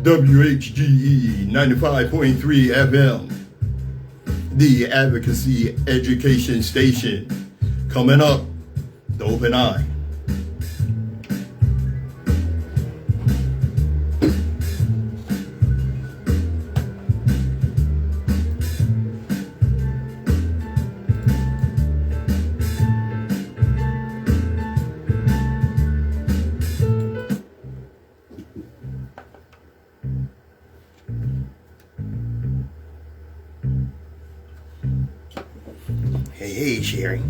WHGE 95.3 FM, the Advocacy Education Station. Coming up, the Open Eye. Hey, Sherry.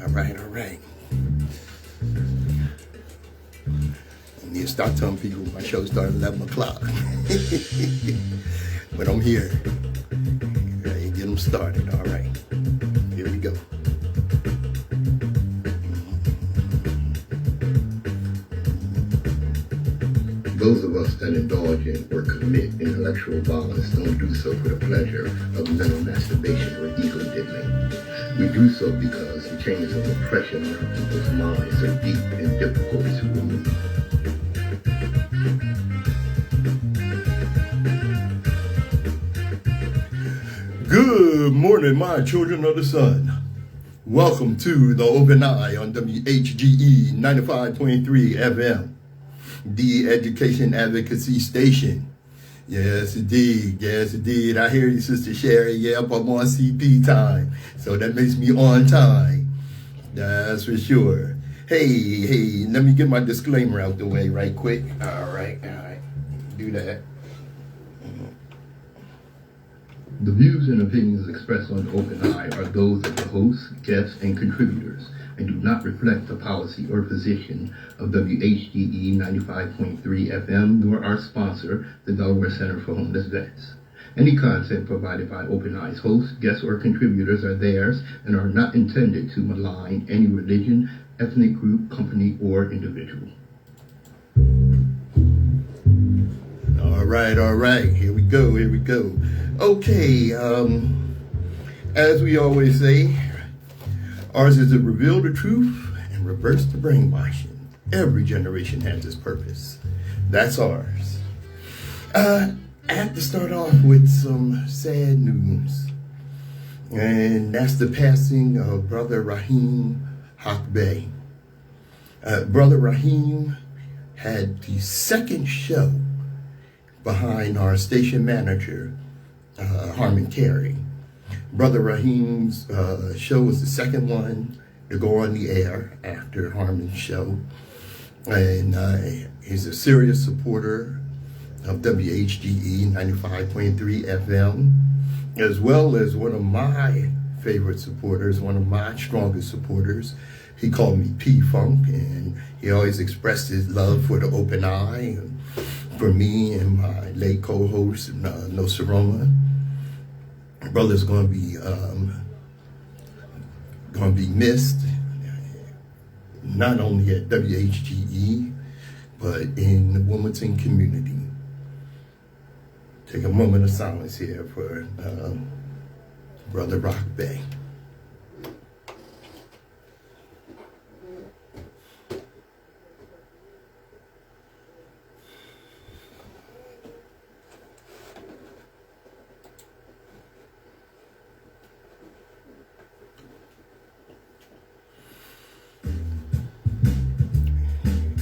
All right. I need to start telling people my show starts at 11 o'clock. But I'm here. Ready to get them started. All right. Here we go. Those of us that indulge in or commit intellectual violence don't do so for the pleasure of mental masturbation or ego diddling. We do so because the chains of oppression on our people's minds are deep and difficult to remove. Good morning, my children of the sun. Welcome to the Open Eye on WHGE 95.3 FM. The Education Advocacy Station. Yes, indeed. I hear you, Sister Sherry. Yep, I'm on CP time. So that makes me on time. That's for sure. Hey, let me get my disclaimer out the way right quick. All right. Do that. The views and opinions expressed on the Open Eye are those of the hosts, guests, and contributors, and do not reflect the policy or position of WHGE 95.3 FM, nor our sponsor, the Delaware Center for Homeless Vets. Any content provided by Open Eye's hosts, guests, or contributors are theirs and are not intended to malign any religion, ethnic group, company, or individual. All right. Here we go. Okay, as we always say, ours is to reveal the truth and reverse the brainwashing. Every generation has its purpose. That's ours. I have to start off with some sad news. And that's the passing of Brother Rahim Hakbey. Brother Rahim had the second show behind our station manager, Harmon Carey. Brother Rahim's show was the second one to go on the air after Harmon's show. And he's a serious supporter of WHGE 95.3 FM, as well as one of my favorite supporters, one of my strongest supporters. He called me P-Funk, and he always expressed his love for the Open Eye, and for me and my late co-host, No Saroma. Brother's going to be missed, not only at WHGE, but in the Wilmington community. Take a moment of silence here for Brother Rock Bay.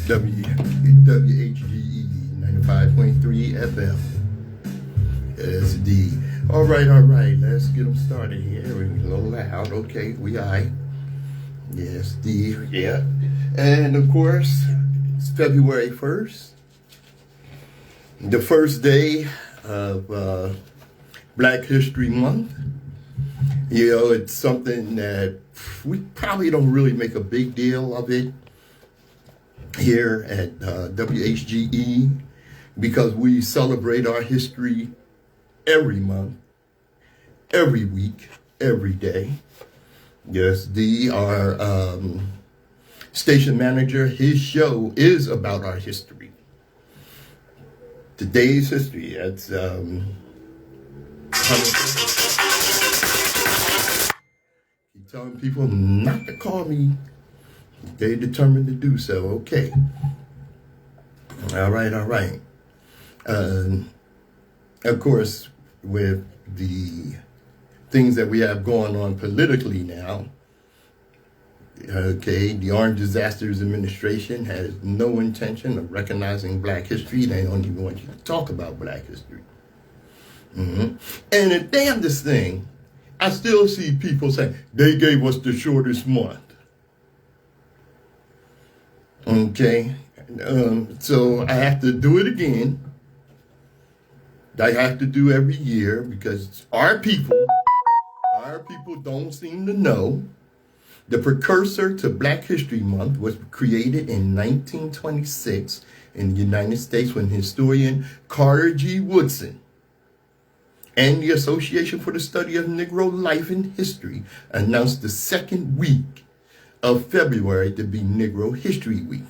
WHGE 95.3 FM. Yes, D. All right. Let's get them started here. We're a little loud. Okay, we all right. Yes, D. Yeah. And of course, it's February 1st. The first day of Black History Month. You know, it's something that we probably don't really make a big deal of it here at WHGE, because we celebrate our history every month, every week, every day. Yes, our station manager, his show is about our history. Today's history, that's keep telling people not to call me. They determined to do so. Okay. All right, all right. Of course, with the things that we have going on politically now, okay, the Orange Disasters Administration has no intention of recognizing Black history. They don't even want you to talk about Black history. And the damnedest thing, I still see people saying, they gave us the shortest month. Okay, so I have to do it again. I have to do every year because our people don't seem to know. The precursor to Black History Month was created in 1926 in the United States when historian Carter G. Woodson and the Association for the Study of Negro Life and History announced the second week of February to be Negro History Week.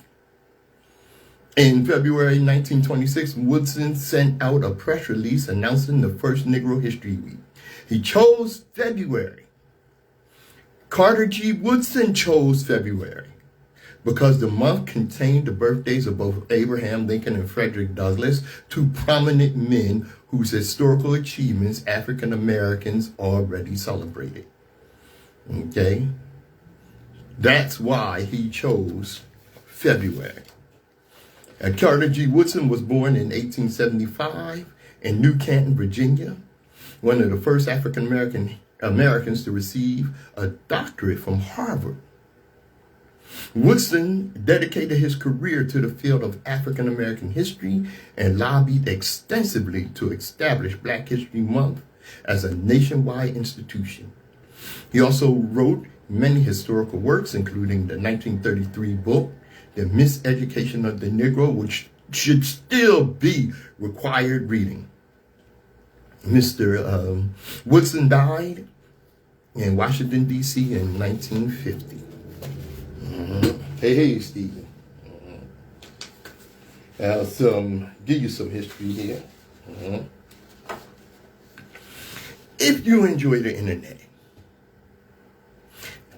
In February 1926, Woodson sent out a press release announcing the first Negro History Week. He chose February. Carter G. Woodson chose February because the month contained the birthdays of both Abraham Lincoln and Frederick Douglass, two prominent men whose historical achievements African Americans already celebrated. Okay? That's why he chose February. And Carter G. Woodson was born in 1875 in New Canton, Virginia, one of the first African Americans to receive a doctorate from Harvard. Woodson dedicated his career to the field of African American history and lobbied extensively to establish Black History Month as a nationwide institution. He also wrote many historical works, including the 1933 book, The Miseducation of the Negro, which should still be required reading. Mr. Woodson died in Washington, D.C. in 1950. Hey, Stephen. I'll give you some history here. If you enjoy the internet,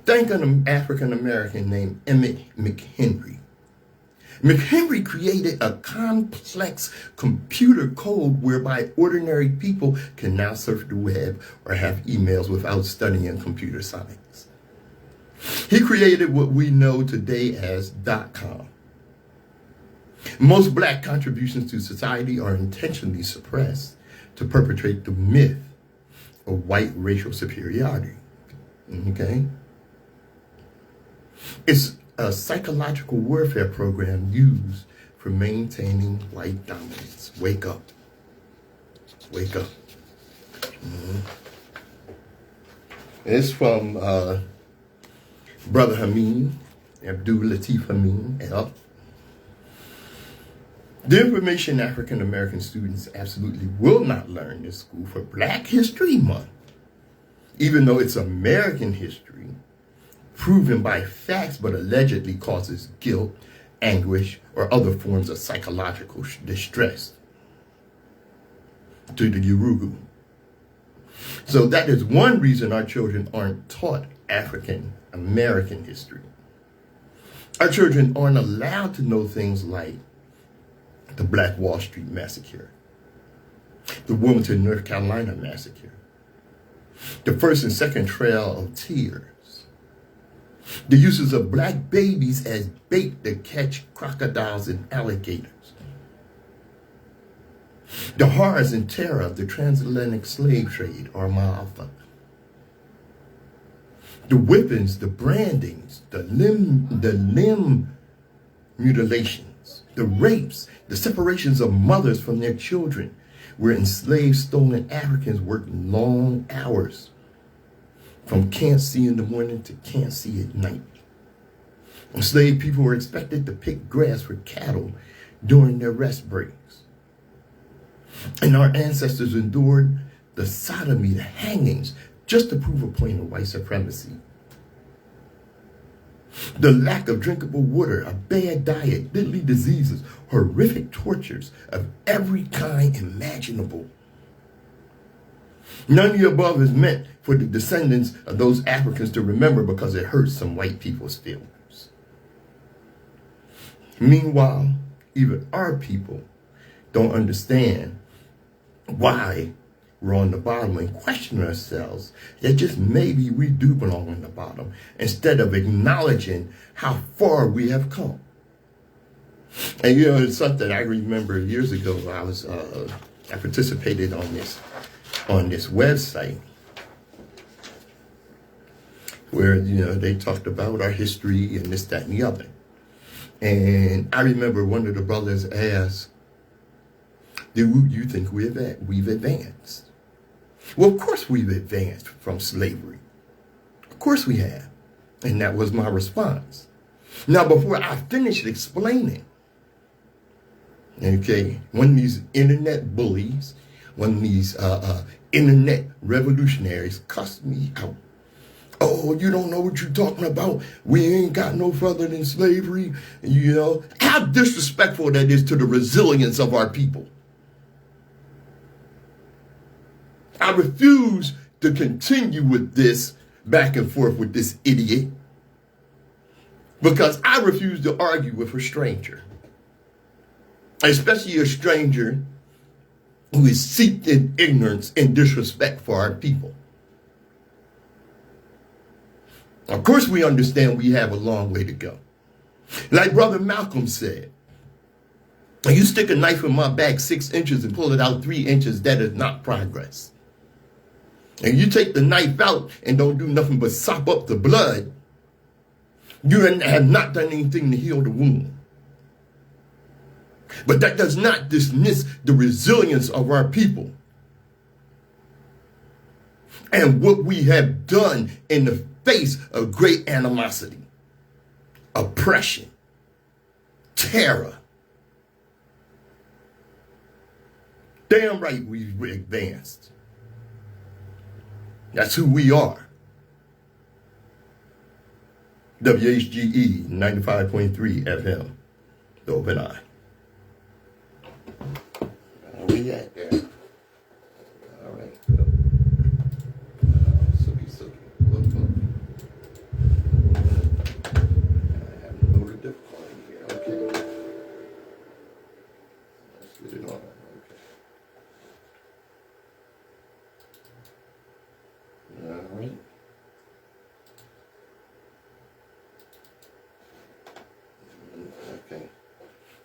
think of an African American named Emmett McHenry. McHenry created a complex computer code whereby ordinary people can now surf the web or have emails without studying computer science. He created what we know today as .com. Most Black contributions to society are intentionally suppressed to perpetrate the myth of white racial superiority. Okay? It's a psychological warfare program used for maintaining white dominance. Wake up. Wake up. It's from Brother Hameen, Abdul Latif Hameen, L. The information African American students absolutely will not learn in school for Black History Month, even though it's American history, proven by facts but allegedly causes guilt, anguish, or other forms of psychological distress to the Yurugu. So that is one reason our children aren't taught African American history. Our children aren't allowed to know things like the Black Wall Street Massacre, the Wilmington, North Carolina Massacre, the First and Second Trail of Tears, the uses of Black babies as bait to catch crocodiles and alligators, the horrors and terror of the transatlantic slave trade, or ma'afa, the whippings, the brandings, the limb mutilations, the rapes, the separations of mothers from their children, where enslaved stolen Africans worked long hours, from can't see in the morning to can't see at night. Enslaved people were expected to pick grass for cattle during their rest breaks. And our ancestors endured the sodomy, the hangings, just to prove a point of white supremacy. The lack of drinkable water, a bad diet, deadly diseases, horrific tortures of every kind imaginable. None of the above is meant for the descendants of those Africans to remember because it hurts some white people's feelings. Meanwhile, even our people don't understand why we're on the bottom and question ourselves that just maybe we do belong on the bottom instead of acknowledging how far we have come. And it's something I remember years ago. I participated on this website where they talked about our history and this, that, and the other. And I remember one of the brothers asked, "Do you think we've advanced?" Well, of course we've advanced from slavery. Of course we have. And that was my response. Now, before I finished explaining, okay, one of these internet bullies, one of these internet revolutionaries cussed me out. "Oh, you don't know what you're talking about. We ain't got no further than slavery." How disrespectful that is to the resilience of our people. I refuse to continue with this back and forth with this idiot because I refuse to argue with a stranger, especially a stranger who is steeped in ignorance and disrespect for our people. Of course, we understand we have a long way to go. Like Brother Malcolm said, you stick a knife in my back 6 inches and pull it out 3 inches, that is not progress. And you take the knife out and don't do nothing but sop up the blood, you have not done anything to heal the wound. But that does not dismiss the resilience of our people and what we have done in the face of great animosity, oppression, terror. Damn right we've advanced. That's who we are. WHGE 95.3 FM, the Open Eye. Where we at there? All right. Silky. Look. I have a little difficulty here. Okay. Let's get it on. Okay. All right. Okay.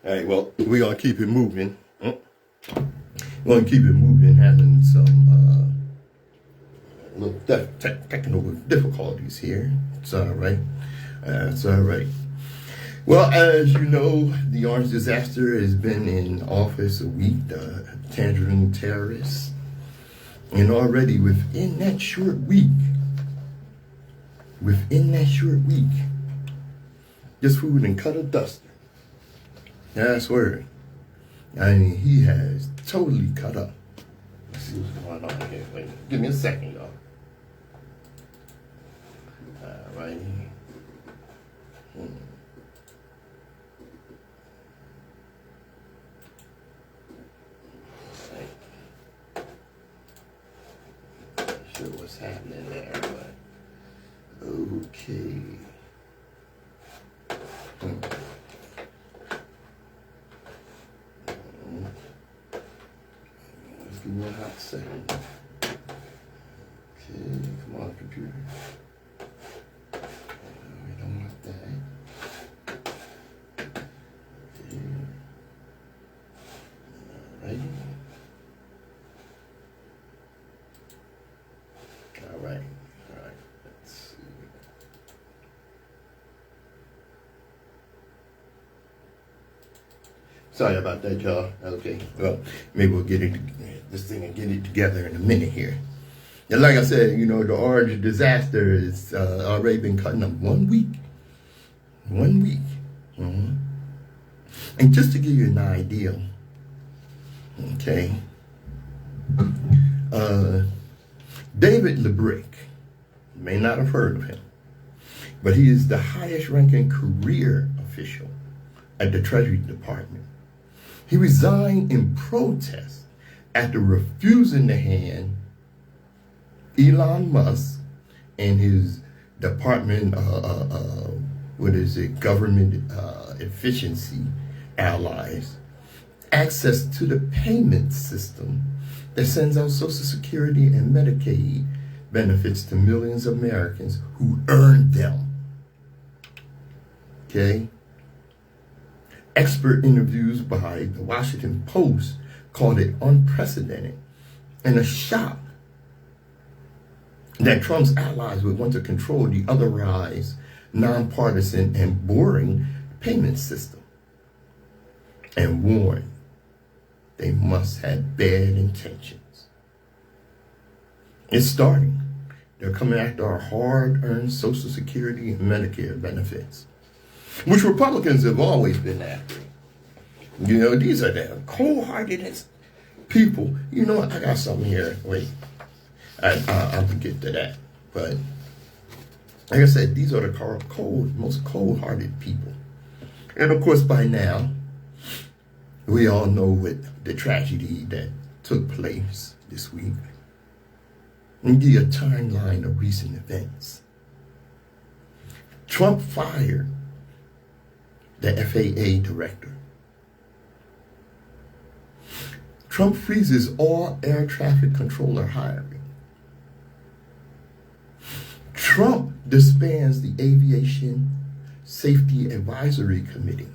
All right, well, we're going to keep it moving. We're going to keep it moving, having some little technical difficulties here. It's all right. It's all right. Well, as you know, the orange disaster has been in office a week, the tangerine terrorists. And already within that short week, this fool done cut a duster. That's word. I mean, he has totally cut up. Let's see what's going on here. Wait, give me a second, y'all. All right. Not sure what's happening there, but okay. Let's give me a hot second. Okay, come on, computer. We don't want that. Okay. All right. Let's see. Sorry about that, y'all. Okay, well, maybe we'll get this thing and get it together in a minute here. And like I said, the orange disaster has already been cutting up 1 week. 1 week. Mm-hmm. And just to give you an idea, okay, David LeBrick, you may not have heard of him, but he is the highest ranking career official at the Treasury Department. He resigned in protest after refusing to hand Elon Musk and his department, government efficiency allies access to the payment system that sends out Social Security and Medicaid benefits to millions of Americans who earned them. Okay? Expert interviews by the Washington Post called it unprecedented and a shock that Trump's allies would want to control the otherwise nonpartisan and boring payment system, and warned they must have bad intentions. It's starting. They're coming after our hard-earned Social Security and Medicare benefits, which Republicans have always been after. You know, these are the cold-hearted people. You know what? I got something here. Wait. I'll get to that. But like I said, these are the most cold-hearted people. And of course, by now, we all know what the tragedy that took place this week. And give you a timeline of recent events. Trump fired the FAA director. Trump freezes all air traffic controller hiring. Trump disbands the Aviation Safety Advisory Committee.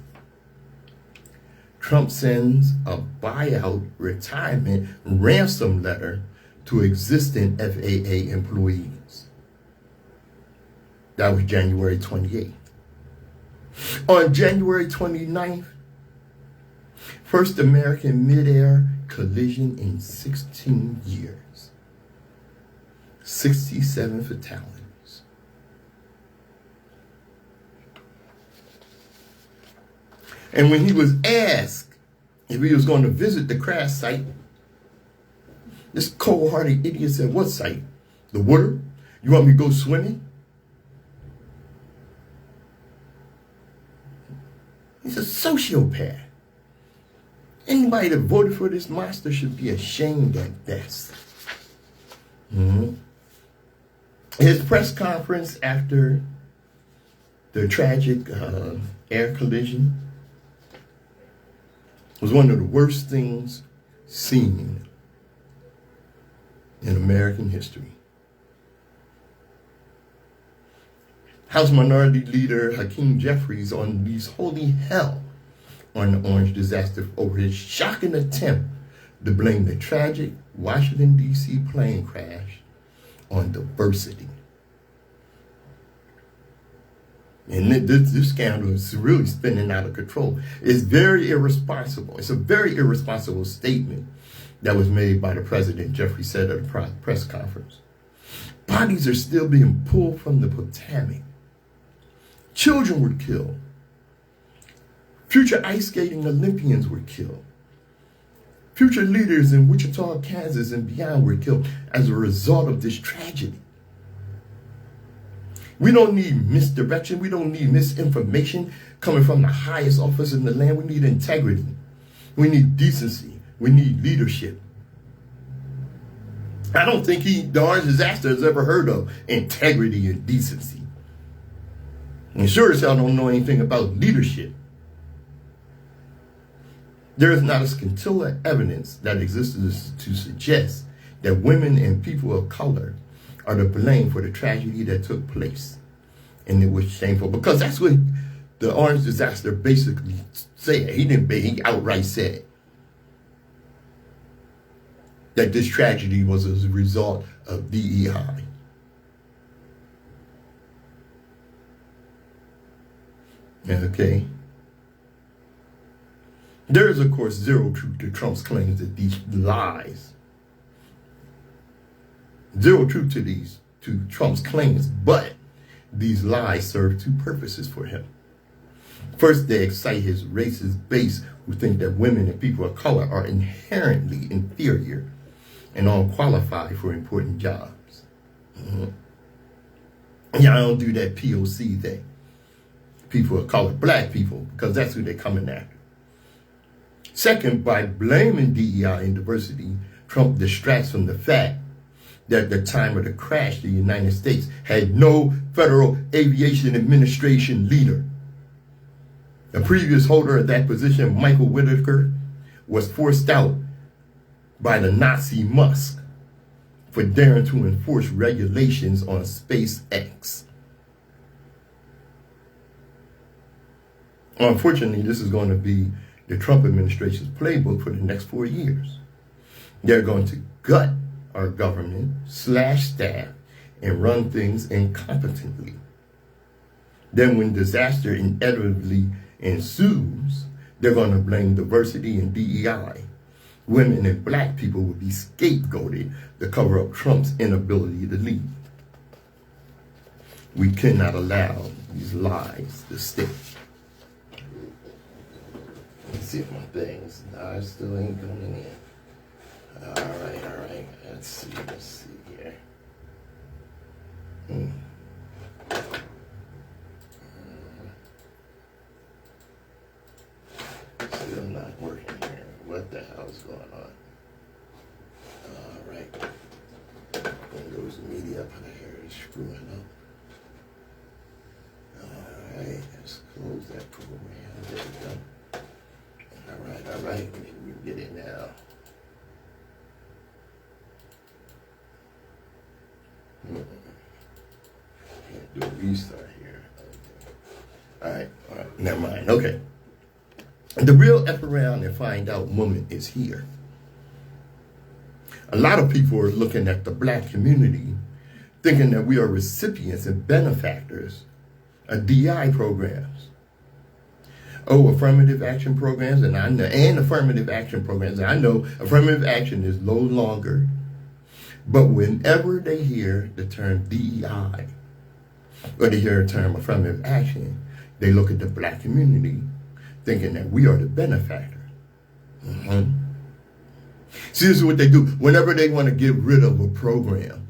Trump sends a buyout retirement ransom letter to existing FAA employees. That was January 28th. On January 29th, first American mid-air collision in 16 years. 67 fatalities. And when he was asked if he was going to visit the crash site, this cold-hearted idiot said, "What site? The water? You want me to go swimming?" He's a sociopath. Anybody that voted for this monster should be ashamed at best. His press conference after the tragic air collision was one of the worst things seen in American history. House Minority Leader Hakeem Jeffries unleashed holy hell on the orange disaster over his shocking attempt to blame the tragic Washington, D.C. plane crash on diversity. And this scandal is really spinning out of control. It's very irresponsible. It's a very irresponsible statement that was made by the president, Jeffrey said at a press conference. Bodies are still being pulled from the Potomac. Children were killed. Future ice skating Olympians were killed. Future leaders in Wichita, Kansas and beyond were killed as a result of this tragedy. We don't need misdirection. We don't need misinformation coming from the highest office in the land. We need integrity. We need decency. We need leadership. I don't think the orange disaster has ever heard of integrity and decency. And sure as hell don't know anything about leadership. There is not a scintilla evidence that exists to suggest that women and people of color are to blame for the tragedy that took place. And it was shameful because that's what the orange disaster basically said. He outright said that this tragedy was as a result of DEI. Okay. There is, of course, zero truth to Trump's claims that these lies. Zero truth to Trump's claims, but these lies serve two purposes for him. First, they excite his racist base who think that women and people of color are inherently inferior and unqualified for important jobs. Yeah, I don't do that POC thing. People of color, black people, because that's who they're coming after. Second, by blaming DEI and diversity, Trump distracts from the fact that at the time of the crash, the United States had no Federal Aviation Administration leader. The previous holder of that position, Michael Whitaker, was forced out by the Nazi Musk for daring to enforce regulations on SpaceX. Unfortunately, this is going to be the Trump administration's playbook for the next 4 years. They're going to gut our government / staff and run things incompetently. Then when disaster inevitably ensues, they're going to blame diversity and DEI. Women and black people will be scapegoated to cover up Trump's inability to lead. We cannot allow these lies to stick. Let's see if my things, I still ain't coming in. All right. Let's see here. Still not working here. What the hell's going on? All right. Windows Media Player is screwing up. All right, let's close that program. There we go. All right. Maybe we can get it now. Can't do a restart here. Okay. All right. Never mind. Okay. The real F around and find out moment is here. A lot of people are looking at the black community thinking that we are recipients and benefactors of DI programs. Oh, affirmative action programs, and affirmative action programs. And I know affirmative action is no longer, but whenever they hear the term DEI or they hear the term affirmative action, they look at the black community thinking that we are the benefactor. See, this is what they do. Whenever they want to get rid of a program,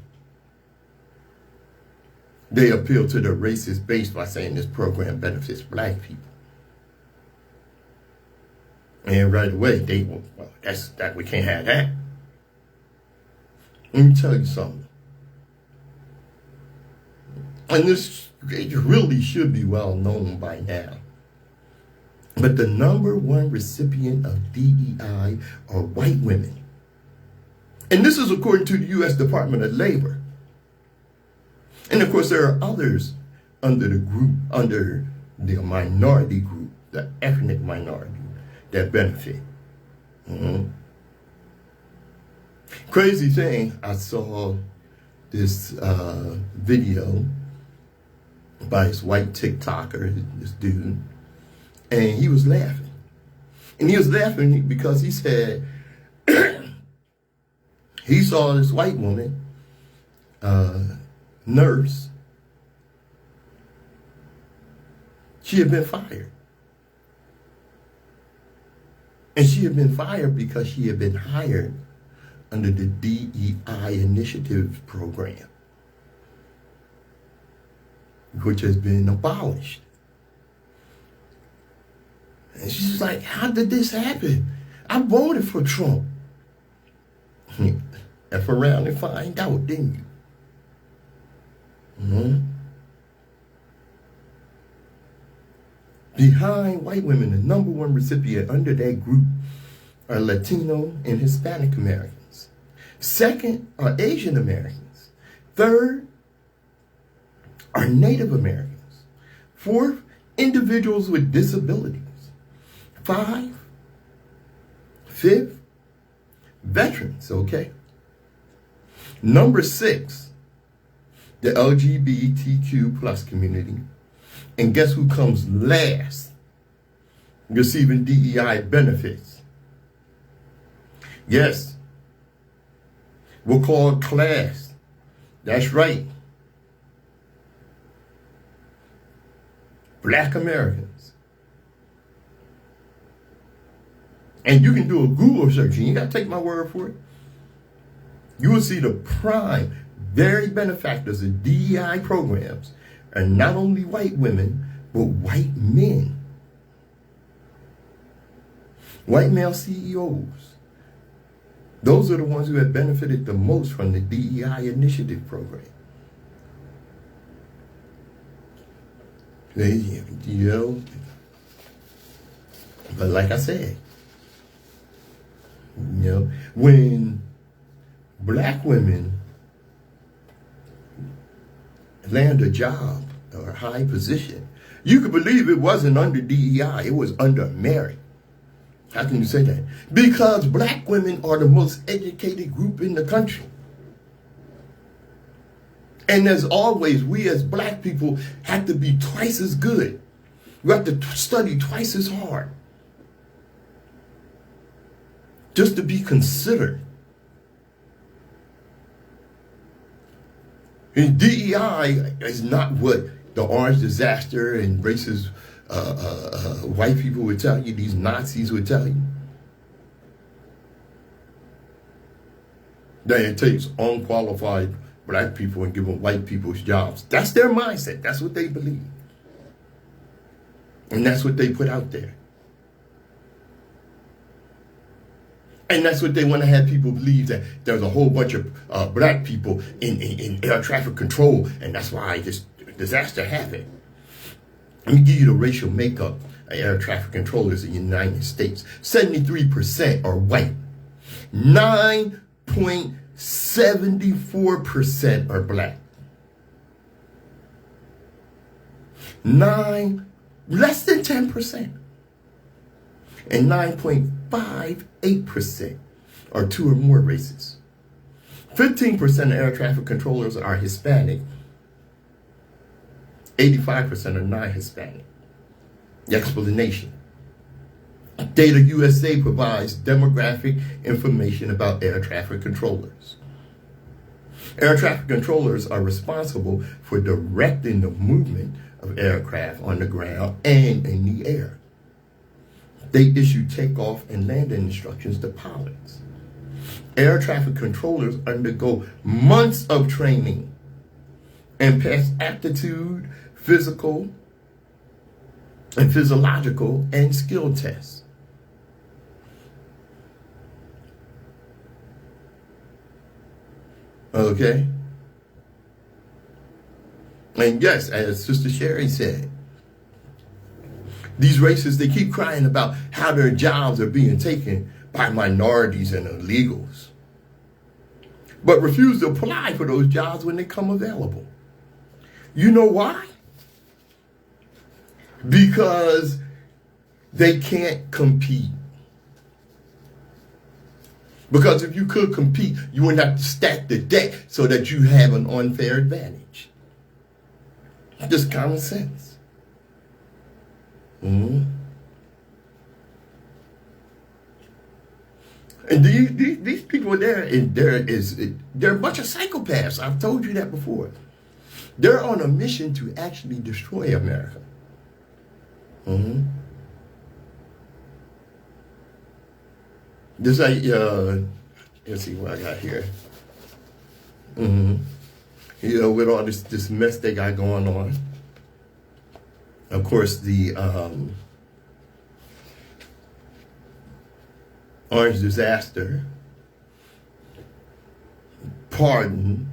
they appeal to the racist base by saying this program benefits black people. And right away, we can't have that. Let me tell you something. And this really should be well known by now. But the #1 recipient of DEI are white women. And this is according to the U.S. Department of Labor. And of course, there are others under the minority group, the ethnic minority, that benefit. Crazy thing, I saw this video by this white TikToker, this dude, and he was laughing. And he was laughing because he said he saw this white woman, nurse. She had been fired. And she had been fired because she had been hired under the DEI initiative program, which has been abolished. And she's like, how did this happen? I voted for Trump. F around and find out, didn't you? Behind white women, the #1 recipient under that group are Latino and Hispanic Americans. Second are Asian Americans. Third are Native Americans. Fourth, individuals with disabilities. Fifth, veterans, okay? Number 6, the LGBTQ plus community. And guess who comes last receiving DEI benefits? Yes, we'll call it class. That's right. Black Americans. And you can do a Google search, and you got to take my word for it. You will see the prime, very benefactors of DEI programs are not only white women, but white men. White male CEOs. Those are the ones who have benefited the most from the DEI initiative program. You know, But like I said, you know, when black women land a job or a high position, you could believe it wasn't under DEI, it was under merit. How can you say that? Because black women are the most educated group in the country. And as always, we as black people have to be twice as good. We have to study twice as hard just to be considered. And DEI is not what the orange disaster and racist white people would tell you, these Nazis would tell you. That it takes unqualified black people and give them white people's jobs. That's their mindset. That's what they believe. And that's what they put out there. And that's what they want to have people believe, that there's a whole bunch of black people in air traffic control, and that's why this disaster happened. Let me give you the racial makeup of air traffic controllers in the United States. 73% are white. 9.74% are black. Less than 10%. And 9.58% are two or more races. 15% of air traffic controllers are Hispanic. 85% are non-Hispanic. The explanation. Data USA provides demographic information about air traffic controllers. Air traffic controllers are responsible for directing the movement of aircraft on the ground and in the air. They issue takeoff and landing instructions to pilots. Air traffic controllers undergo months of training and pass aptitude, physical, and physiological and skill tests. Okay? And yes, as Sister Sherry said, these racists, they keep crying about how their jobs are being taken by minorities and illegals, but refuse to apply for those jobs when they come available. You know why? Because they can't compete. Because if you could compete, you wouldn't have to stack the deck so that you have an unfair advantage. Just common sense. Mm-hmm. And these people they're a bunch of psychopaths. I've told you that before. They're on a mission to actually destroy America. Mm-hmm. Just like, let's see what I got here. Mm-hmm. You know, with all this mess they got going on. Of course, the orange disaster, pardon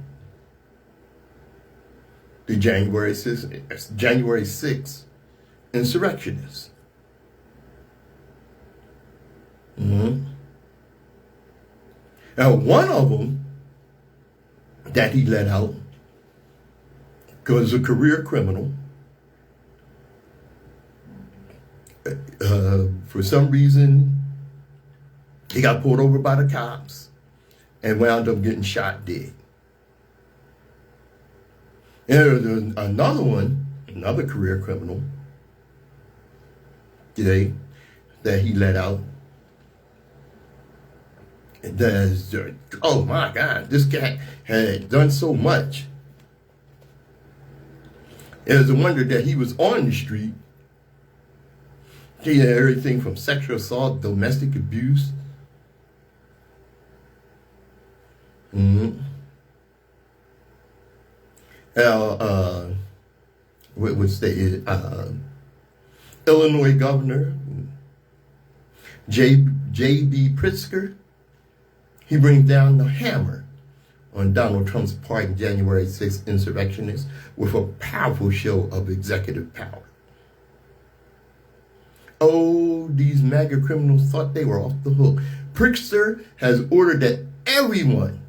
the January 6th insurrectionists. Mm-hmm. Now, one of them that he let out was a career criminal. For some reason, he got pulled over by the cops and wound up getting shot dead. And there was another one, another career criminal, today that he let out. Oh my God, this guy had done so much. It was a wonder that he was on the street. He had everything from sexual assault, domestic abuse. Mm-hmm. What state? Illinois Governor J.B. Pritzker. He brings down the hammer on Donald Trump's part in January 6th insurrectionists with a powerful show of executive power. Oh, these MAGA criminals thought they were off the hook. Pritzker has ordered that everyone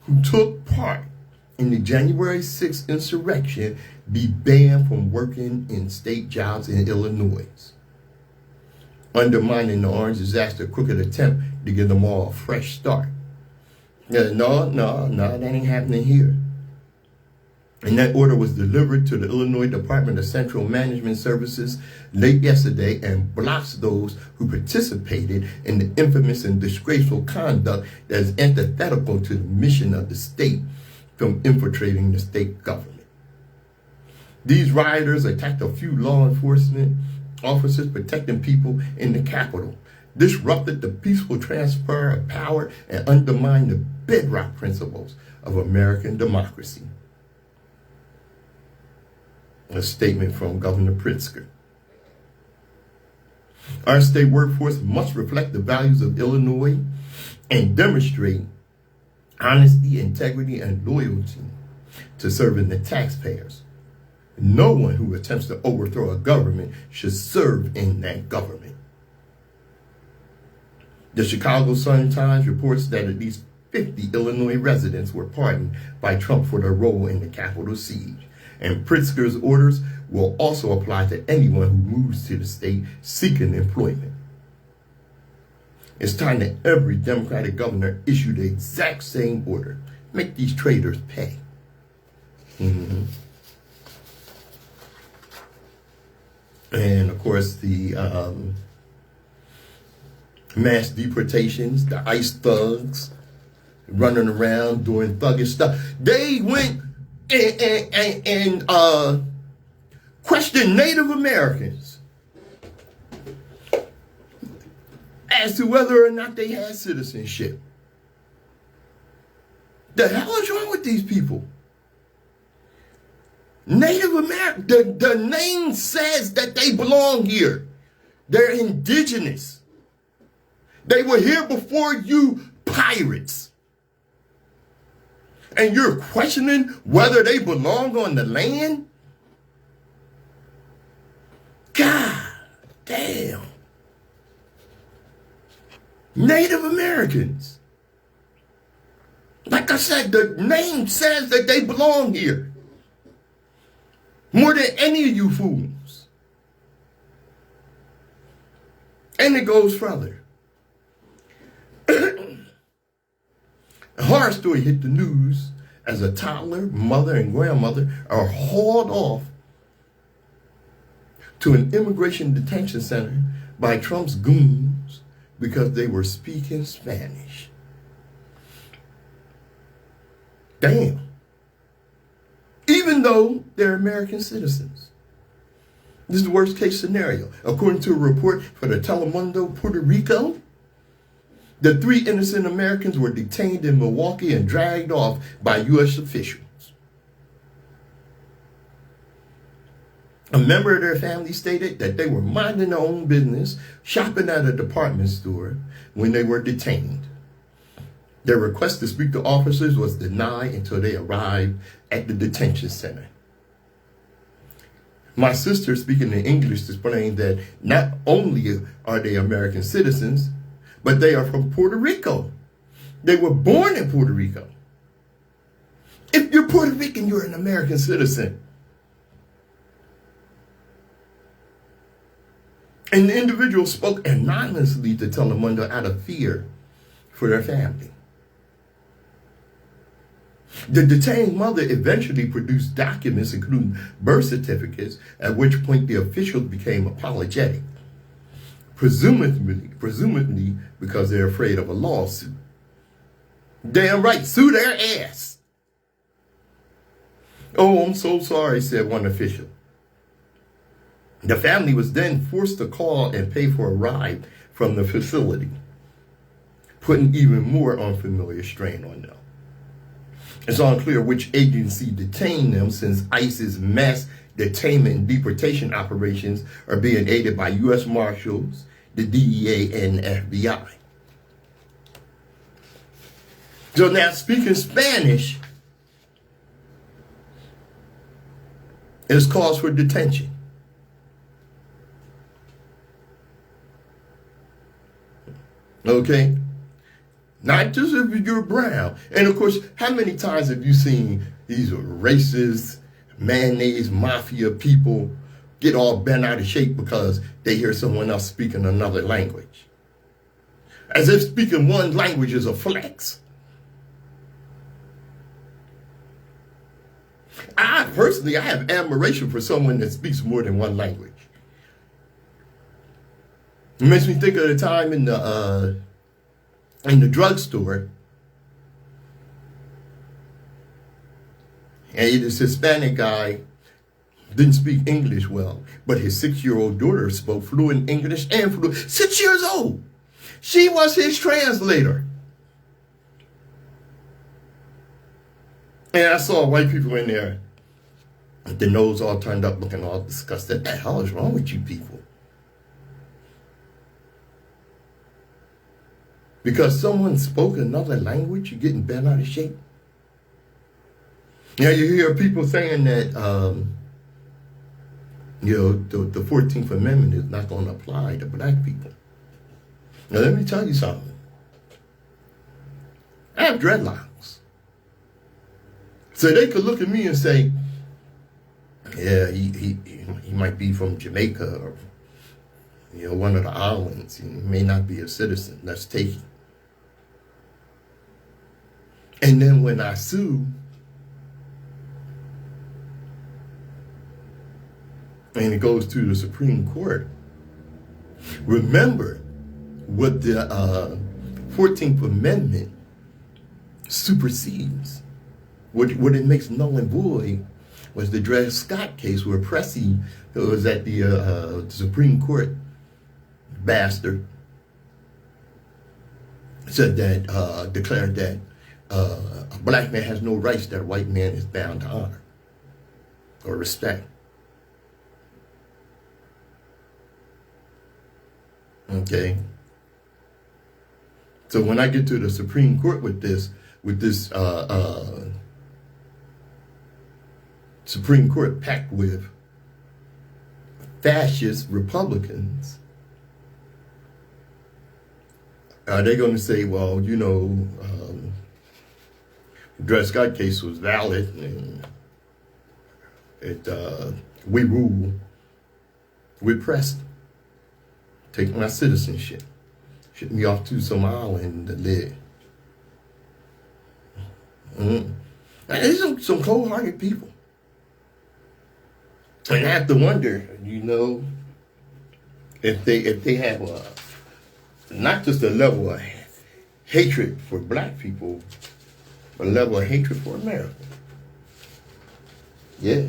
who took part in the January 6th insurrection be banned from working in state jobs in Illinois, undermining the Orange disaster crooked attempt to give them all a fresh start. No, that ain't happening here. And that order was delivered to the Illinois Department of Central Management Services late yesterday and blocks those who participated in the infamous and disgraceful conduct that is antithetical to the mission of the state from infiltrating the state government. These rioters attacked a few law enforcement officers protecting people in the Capitol, disrupted the peaceful transfer of power, and undermined the bedrock principles of American democracy. A statement from Governor Pritzker. Our state workforce must reflect the values of Illinois and demonstrate honesty, integrity, and loyalty to serving the taxpayers. No one who attempts to overthrow a government should serve in that government. The Chicago Sun-Times reports that at least 50 Illinois residents were pardoned by Trump for their role in the Capitol siege. And Pritzker's orders will also apply to anyone who moves to the state seeking employment. It's time that every Democratic governor issue the exact same order. Make these traitors pay. And of course, the mass deportations, the ICE thugs running around doing thuggish stuff. They went and question Native Americans as to whether or not they had citizenship. The hell is wrong with these people? Native American, the name says that they belong here. They're indigenous. They were here before you pirates. And you're questioning whether they belong on the land? God damn. Native Americans. Like I said, the name says that they belong here. More than any of you fools. And it goes further. A horror story hit the news as a toddler, mother, and grandmother are hauled off to an immigration detention center by Trump's goons because they were speaking Spanish. Damn. Even though they're American citizens. This is the worst case scenario. According to a report for the Telemundo, Puerto Rico, the 3 innocent Americans were detained in Milwaukee and dragged off by U.S. officials. A member of their family stated that they were minding their own business, shopping at a department store when they were detained. Their request to speak to officers was denied until they arrived at the detention center. My sister, speaking in English, explained that not only are they American citizens, but they are from Puerto Rico. They were born in Puerto Rico. If you're Puerto Rican, you're an American citizen. And the individual spoke anonymously to Telemundo out of fear for their family. The detained mother eventually produced documents, including birth certificates, at which point the officials became apologetic. Presumably because they're afraid of a lawsuit. Damn right, sue their ass. Oh, I'm so sorry, said one official. The family was then forced to call and pay for a ride from the facility, putting even more unfamiliar strain on them. It's unclear which agency detained them, since ICE's mass detainment and deportation operations are being aided by U.S. Marshals, the DEA, and FBI. So now, speaking Spanish is cause for detention. Okay? Not just if you're brown. And of course, how many times have you seen these racist, mayonnaise, mafia people get all bent out of shape because they hear someone else speaking another language? As if speaking one language is a flex. I have admiration for someone that speaks more than one language. It makes me think of the time in the drugstore, and this Hispanic guy didn't speak English well, but his 6-year-old daughter spoke fluent English and fluent. 6 years old. She was his translator. And I saw white people in there, with their nose all turned up, looking all disgusted. What the hell is wrong with you people? Because someone spoke another language, you're getting bent out of shape. Now you hear people saying that, the 14th Amendment is not going to apply to black people. Now let me tell you something. I have dreadlocks. So they could look at me and say, yeah, he might be from Jamaica or one of the islands. He may not be a citizen. Let's take it. And then when I sue, and it goes to the Supreme Court, remember what the 14th Amendment supersedes. What it makes null and void was the Dred Scott case where Patrice, who was at the Supreme Court, bastard, said that, declared that a black man has no rights that a white man is bound to honor or respect. Okay. So when I get to the Supreme Court with this Supreme Court packed with fascist Republicans, are they going to say, well, Dred Scott case was valid and we rule, we pressed, take my citizenship, ship me off to some island to live. There's some cold-hearted people. And I have to wonder, if they have not just a level of hatred for black people, but a level of hatred for America. Yeah.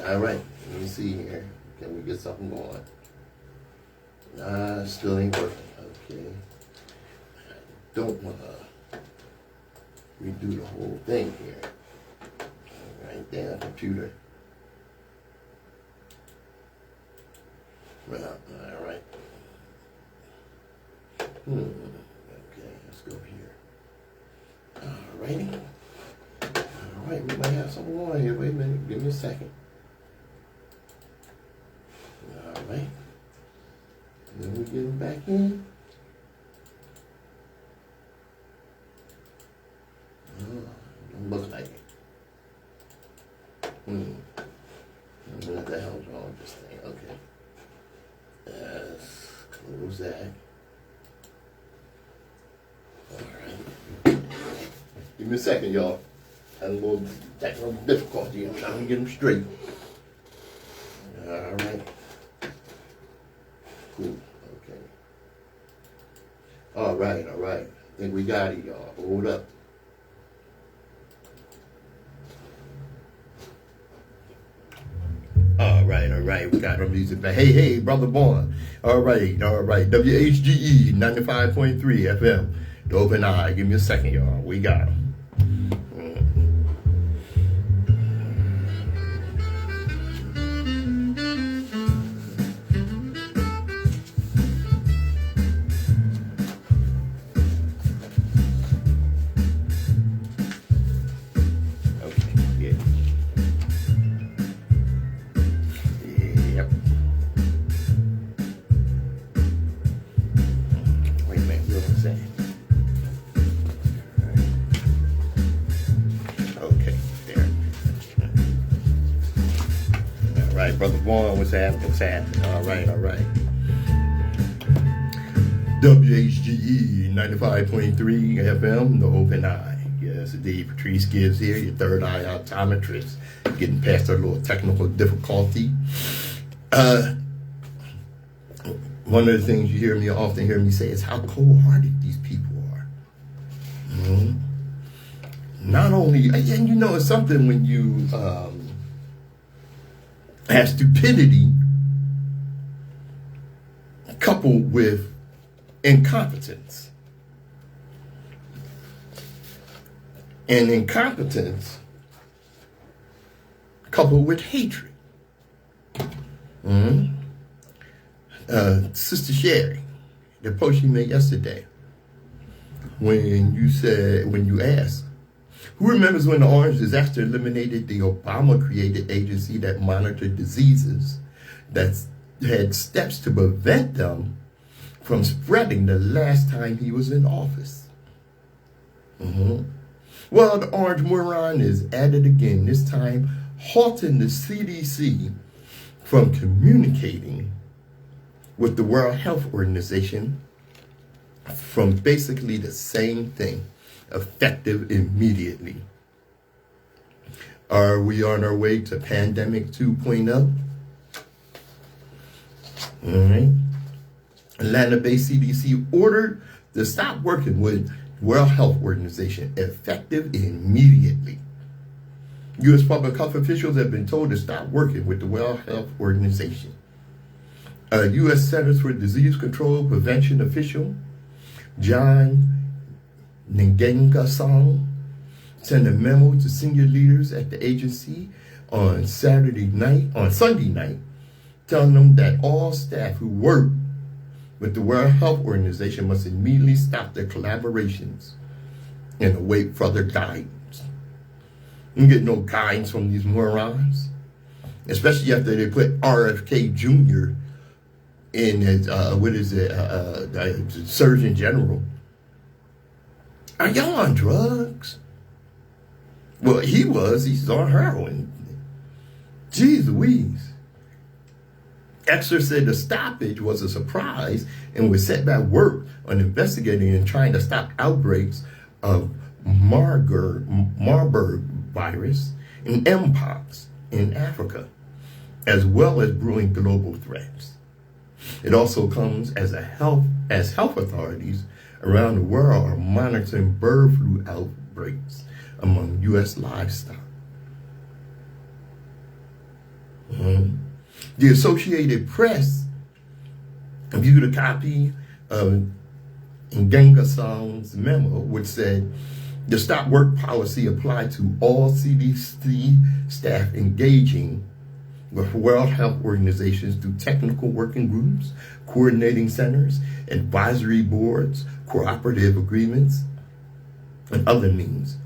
All right. Let me see here. Can we get something going? Still ain't working. Okay. I don't want to redo the whole thing here. Right there, computer. Well, all right. Okay, let's go here. All righty. All right, we might have something on here. Wait a minute. Give me a second. All right. Then we get him back in. Don't look like it. What the hell's wrong with this thing? Okay. Close that. Alright. Give me a second, y'all. Had a little technical difficulty. I'm trying to get them straight. Alright. Cool. Okay. Alright. I think we got it, y'all. Hold up. All right. We got our music back. Hey, brother boy. All right. WHGE 95.3 FM. The Open Eye. Give me a second, y'all. We got him. right, Brother Vaughn, what's happening? What's happening? All right, all right. WHGE 95.3 FM, the open eye. Yes, indeed, Patrice Gibbs here, your third eye optometrist, getting past our little technical difficulty. One of the things you often hear me say is how cold-hearted these people are. Mm-hmm. Not only, and you know, it's something when you have stupidity coupled with incompetence. And incompetence coupled with hatred. Mm-hmm. Sister Sherry, the post you made yesterday, when you asked, who remembers when the orange disaster eliminated the Obama-created agency that monitored diseases that had steps to prevent them from spreading the last time he was in office? Mm-hmm. Well, the orange moron is at it again, this time halting the CDC from communicating with the World Health Organization from basically the same thing, effective immediately. Are we on our way to pandemic 2.0? All right. Atlanta-based CDC ordered to stop working with World Health Organization, effective immediately. U.S. public health officials have been told to stop working with the World Health Organization. U.S. Centers for Disease Control Prevention official John Ngengasong sent a memo to senior leaders at the agency on Sunday night, telling them that all staff who work with the World Health Organization must immediately stop their collaborations and await further guidance. You get no guidance from these morons, especially after they put RFK Jr. in as, Surgeon General. Are y'all on drugs? Well, he's on heroin. Jeez Louise. Exer said the stoppage was a surprise and was set back work on investigating and trying to stop outbreaks of Marburg virus and Mpox in Africa, as well as brewing global threats. It also comes as health authorities around the world are monitoring bird flu outbreaks among U.S. livestock. The Associated Press viewed a copy of Ngengasong's memo, which said the stop work policy applied to all CDC staff engaging with World Health Organizations through technical working groups, coordinating centers, advisory boards, cooperative agreements, and other means,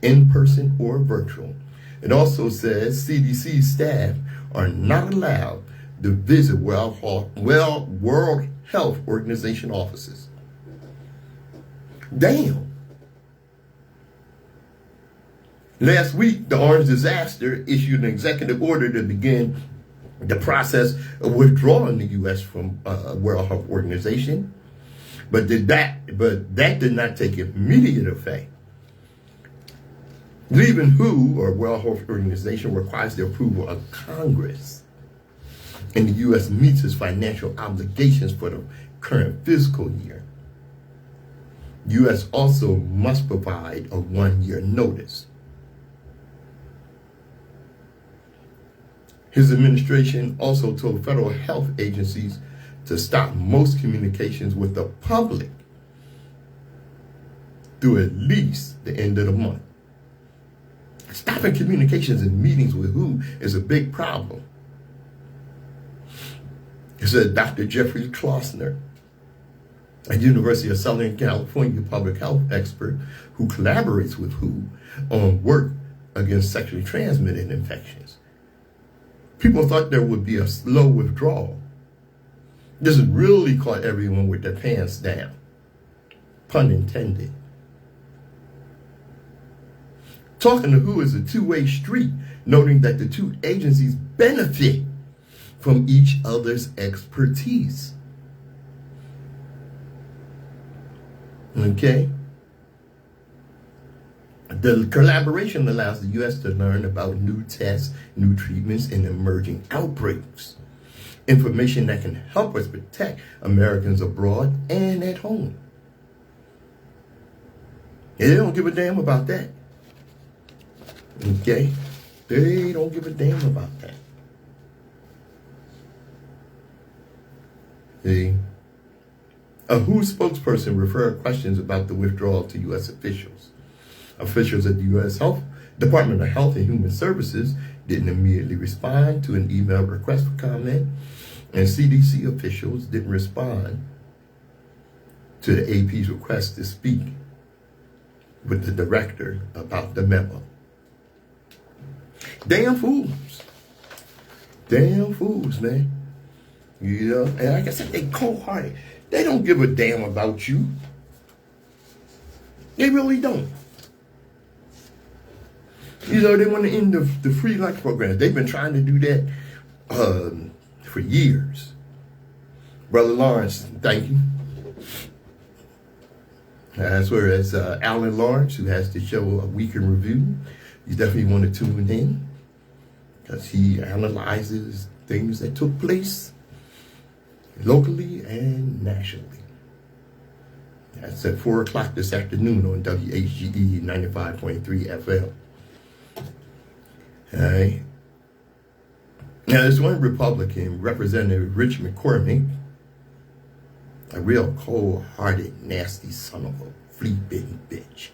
in person or virtual. It also says CDC staff are not allowed to visit World Health Organization offices. Damn. Last week, the orange disaster issued an executive order to begin the process of withdrawing the U.S. from World Health Organization, but that did not take immediate effect. Leaving WHO, or World Health Organization, requires the approval of Congress, and the U.S. meets its financial obligations for the current fiscal year. The U.S. also must provide a 1-year notice. His administration also told federal health agencies to stop most communications with the public through at least the end of the month. Stopping communications and meetings with WHO is a big problem. It said Dr. Jeffrey Klossner, a University of Southern California public health expert who collaborates with WHO on work against sexually transmitted infections. People thought there would be a slow withdrawal. This really caught everyone with their pants down. Pun intended. Talking to WHO is a two-way street, noting that the two agencies benefit from each other's expertise. Okay? The collaboration allows the U.S. to learn about new tests, new treatments, and emerging outbreaks. Information that can help us protect Americans abroad and at home. And they don't give a damn about that. Okay? They don't give a damn about that. See? A WHO spokesperson referred questions about the withdrawal to U.S. officials. Officials at the U.S. Department of Health and Human Services didn't immediately respond to an email request for comment, and CDC officials didn't respond to the AP's request to speak with the director about the memo. Damn fools. Damn fools, man. You know, and like I said, they cold-hearted. They don't give a damn about you. They really don't. You know, they want to end the free lunch program. They've been trying to do that for years. Brother Lawrence, thank you. As well as Alan Lawrence, who has the show A Week in Review. You definitely want to tune in because he analyzes things that took place locally and nationally. That's at 4 o'clock this afternoon on WHGE 95.3 FM. All right. Now, there's one Republican, Representative Rich McCormick, a real cold-hearted, nasty son of a flea-bitten bitch.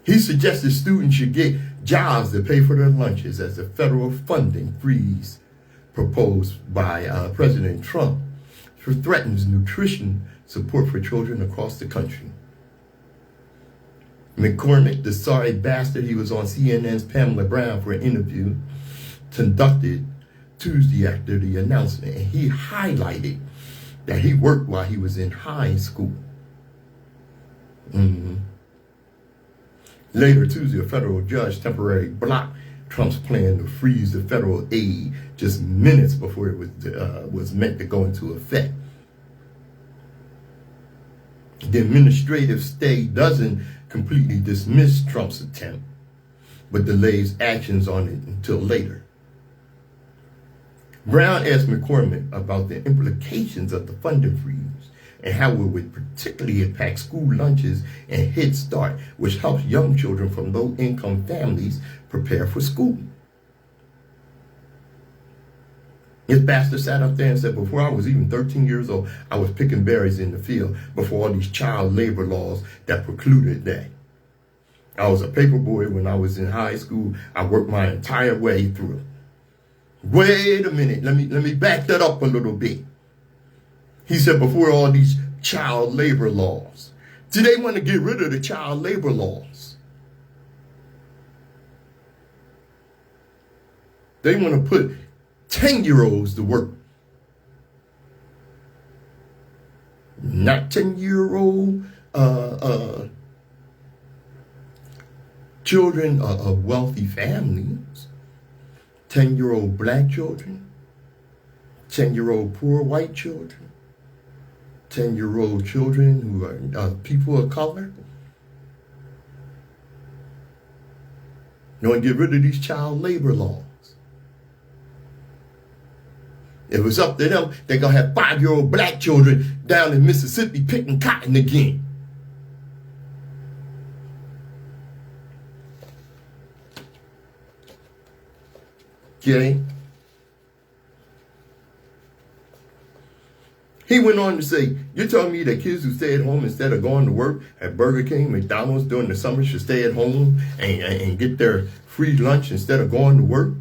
He suggested students should get jobs to pay for their lunches as a federal funding freeze proposed by President Trump threatens nutrition support for children across the country. McCormick, the sorry bastard, he was on CNN's Pamela Brown for an interview conducted Tuesday after the announcement, and he highlighted that he worked while he was in high school. Later Tuesday, a federal judge temporarily blocked Trump's plan to freeze the federal aid just minutes before it was meant to go into effect. The administrative stay doesn't completely dismiss Trump's attempt, but delays actions on it until later. Brown asked McCormick about the implications of the funding freeze and how it would particularly impact school lunches and Head Start, which helps young children from low-income families prepare for school. This bastard sat up there and said, before I was even 13 years old, I was picking berries in the field before all these child labor laws that precluded that. I was a paper boy when I was in high school. I worked my entire way through. Wait a minute, let me back that up a little bit. He said before all these child labor laws. Do they want to get rid of the child labor laws? They want to put 10-year-olds to work. Not 10-year-old children of wealthy families. 10-year-old black children. 10-year-old poor white children. 10-year-old children who are people of color. You want to get rid of these child labor laws. If it was up to them, they're going to have 5-year-old black children down in Mississippi picking cotton again. Okay? He went on to say, you're telling me that kids who stay at home instead of going to work at Burger King, McDonald's during the summer should stay at home and get their free lunch instead of going to work?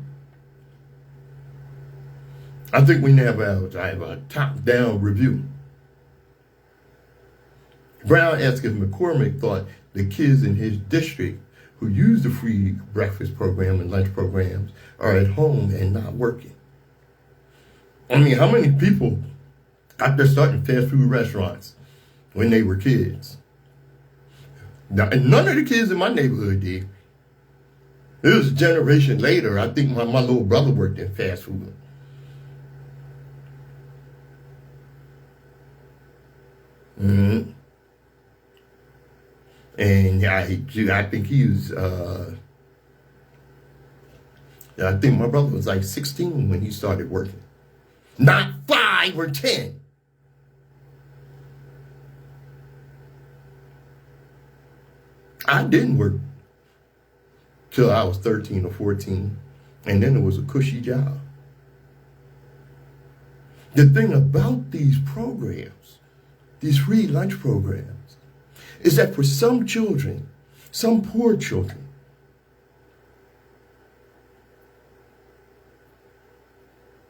I think we need to have a top-down review. Brown asked if McCormick thought the kids in his district who use the free breakfast program and lunch programs are at home and not working. I mean, how many people got their start in fast food restaurants when they were kids? Now, and none of the kids in my neighborhood did. It was a generation later. I think my little brother worked in fast food. Mhm. And I think he was, I think my brother was like 16 when he started working. Not 5 or 10. I didn't work till I was 13 or 14. And then it was a cushy job. The thing about these programs, these free lunch programs, is that for some children, some poor children,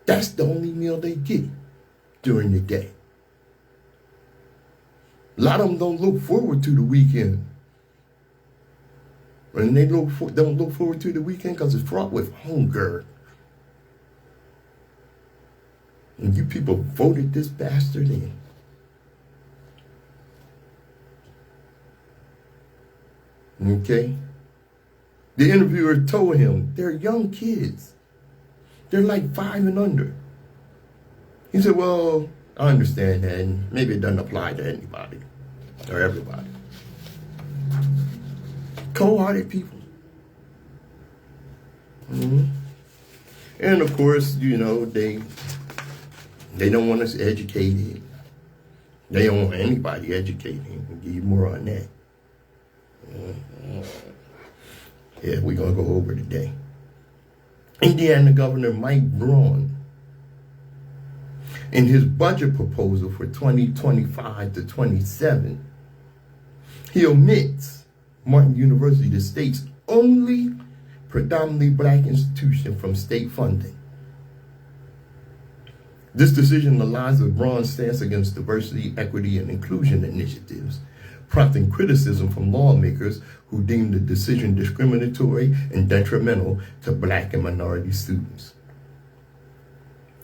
that's the only meal they get during the day. A lot of them don't look forward to the weekend. And they don't look forward to the weekend because it's fraught with hunger. And you people voted this bastard in. Okay? The interviewer told him, they're young kids. They're like 5 and under. He said, well, I understand that, and maybe it doesn't apply to anybody or everybody. Cold-hearted people. Mm-hmm. And of course, you know, they don't want us educated. They don't want anybody educated. We'll give you more on that. Yeah, we're going to go over today. Indiana Governor Mike Braun, in his budget proposal for 2025 to 27, he omits Martin University, the state's only predominantly black institution, from state funding. This decision aligns with Braun's stance against diversity, equity, and inclusion initiatives, prompting criticism from lawmakers who deem the decision discriminatory and detrimental to black and minority students.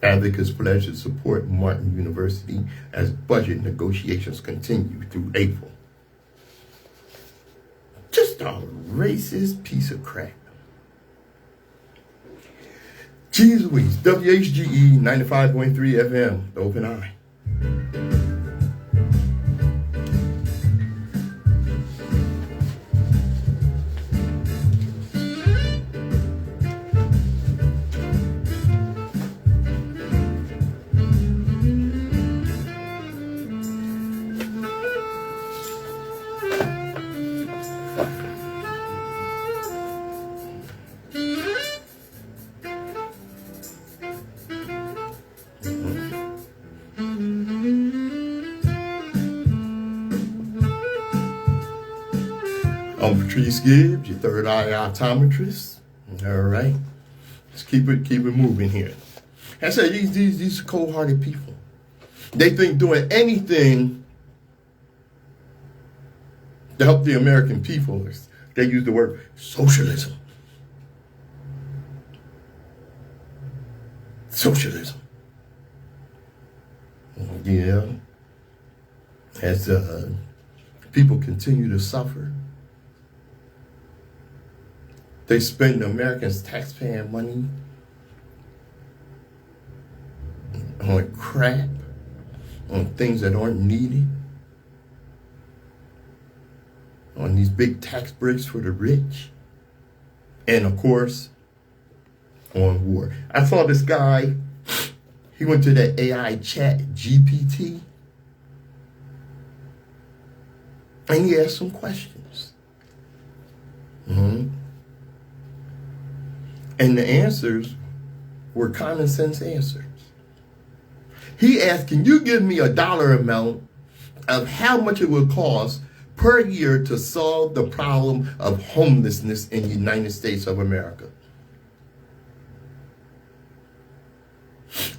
Advocates pledge to support Martin University as budget negotiations continue through April. Just a racist piece of crap. Jeez Louise, WHGE 95.3 FM, the Open Eye. I'm Patrice Gibbs, your third eye optometrist. All right, let's keep it moving here. I said these are cold-hearted people. They think doing anything to help the American people is, they use the word socialism. Socialism. Yeah. As people continue to suffer, they spend Americans' taxpayer money on crap, on things that aren't needed, on these big tax breaks for the rich, and of course, on war. I saw this guy, he went to that AI chat GPT, and he asked some questions. And the answers were common sense answers. He asked, can you give me a dollar amount of how much it would cost per year to solve the problem of homelessness in the United States of America?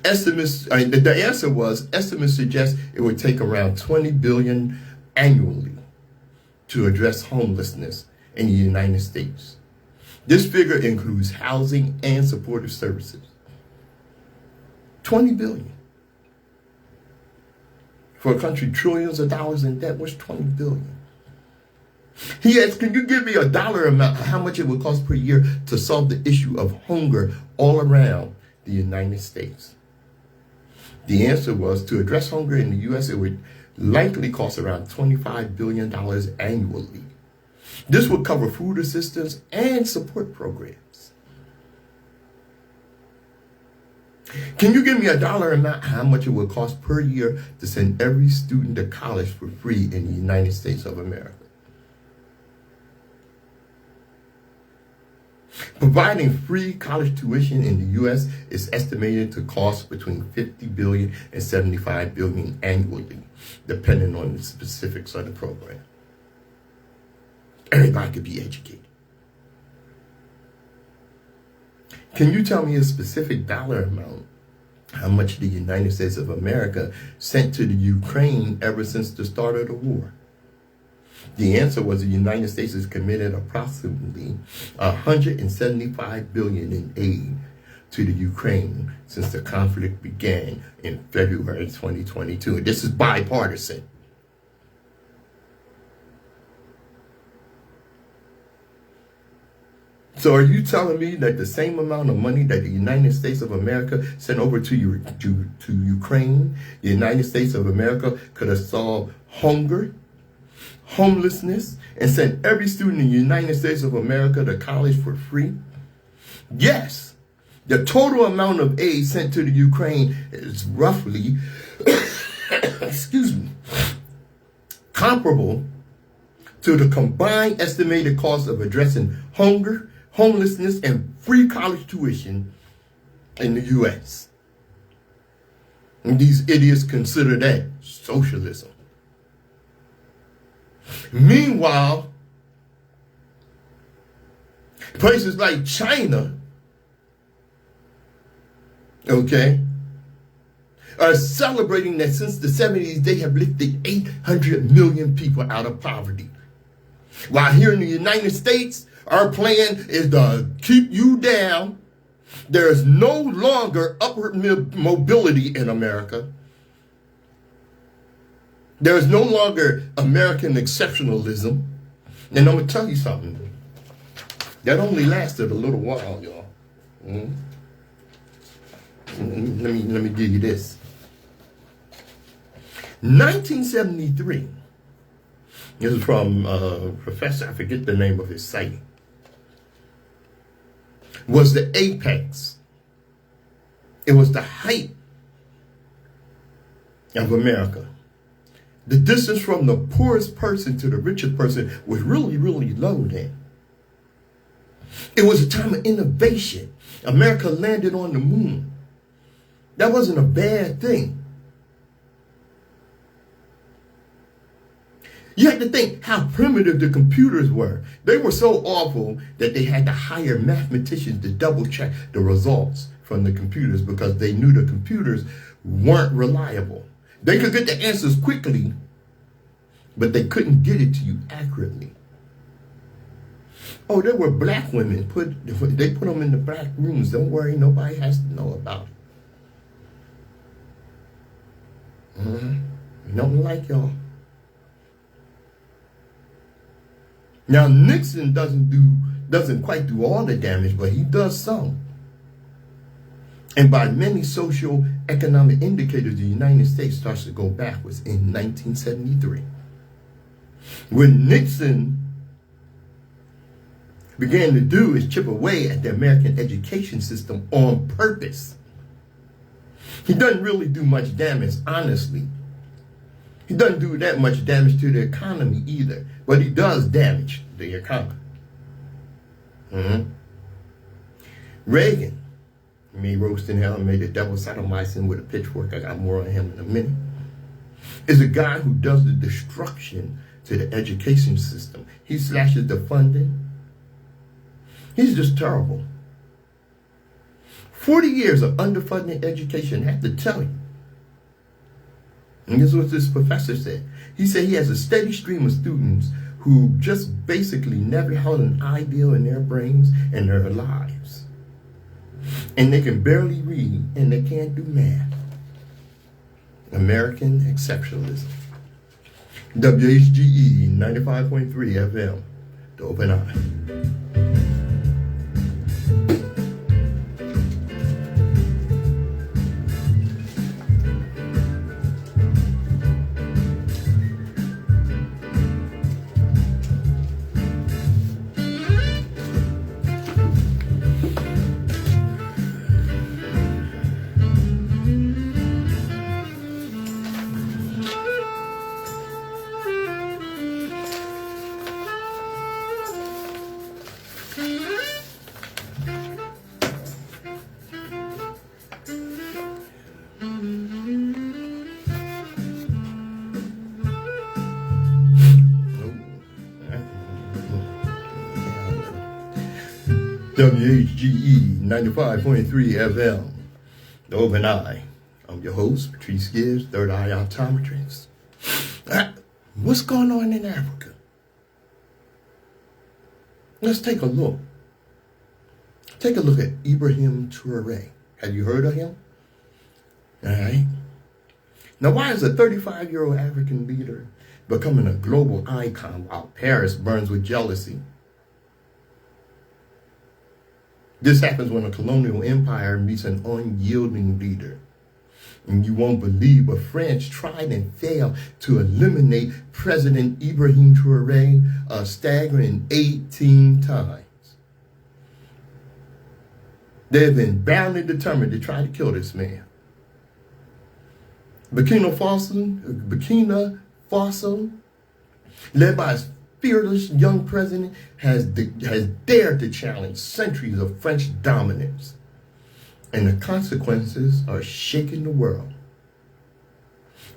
The answer was, estimates suggest it would take around $20 billion annually to address homelessness in the United States. This figure includes housing and supportive services. $20 billion. For a country trillions of dollars in debt, what's $20 billion? He asked, can you give me a dollar amount of how much it would cost per year to solve the issue of hunger all around the United States? The answer was, to address hunger in the U.S., it would likely cost around $25 billion annually. This would cover food assistance and support programs. Can you give me a dollar amount how much it would cost per year to send every student to college for free in the United States of America? Providing free college tuition in the U.S. is estimated to cost between $50 billion and $75 billion annually, depending on the specifics of the program. Everybody could be educated. Can you tell me a specific dollar amount how much the United States of America sent to the Ukraine ever since the start of the war? The answer was the United States has committed approximately $175 billion in aid to the Ukraine since the conflict began in February 2022. And this is bipartisan. So are you telling me that the same amount of money that the United States of America sent over to Ukraine, the United States of America could have solved hunger, homelessness, and sent every student in the United States of America to college for free? Yes, the total amount of aid sent to the Ukraine is roughly, excuse me, comparable to the combined estimated cost of addressing hunger, homelessness, and free college tuition in the U.S. And these idiots consider that socialism. Meanwhile, places like China, okay, are celebrating that since the 70s they have lifted 800 million people out of poverty. While here in the United States, our plan is to keep you down. There is no longer upward mobility in America. There is no longer American exceptionalism. And I'm going to tell you something. That only lasted a little while, y'all. Let me give you this. 1973. This is from Professor, I forget the name of his site, was the apex. It was the height of America. The distance from the poorest person to the richest person was really, really low then. It was a time of innovation. America landed on the moon. That wasn't a bad thing. You had to think how primitive the computers were. They were so awful that they had to hire mathematicians to double check the results from the computers because they knew the computers weren't reliable. They could get the answers quickly, but they couldn't get it to you accurately. Oh, there were black women. They put them in the black rooms. Don't worry, nobody has to know about it. Nothing like y'all. Now, Nixon doesn't quite do all the damage, but he does some. And by many social economic indicators, the United States starts to go backwards in 1973. When Nixon began to do is chip away at the American education system on purpose. He doesn't really do much damage, honestly. He doesn't do that much damage to the economy either, but he does damage the economy. Reagan, me roasting hell and made the devil sodomizing with a pitchfork. I got more on him in a minute. Is a guy who does the destruction to the education system. He slashes the funding. He's just terrible. 40 years of underfunded education, I have to tell you. And this is what this professor said. He said he has a steady stream of students who just basically never held an ideal in their brains and their lives. And they can barely read and they can't do math. American exceptionalism. WHGE 95.3 FM, the Open Eye. WHGE 95.3 FM. The Open Eye. I'm your host, Patrice Gibbs, Third Eye Optometrist. What's going on in Africa? Let's take a look. Take a look at Ibrahim Traoré. Have you heard of him? All right. Now, why is a 35-year-old African leader becoming a global icon while Paris burns with jealousy? This happens when a colonial empire meets an unyielding leader. And you won't believe, but France tried and failed to eliminate President Ibrahim Traoré a staggering 18 times. They've been bound and determined to try to kill this man. Burkina Faso, led by its fearless young president, has dared to challenge centuries of French dominance. And the consequences are shaking the world.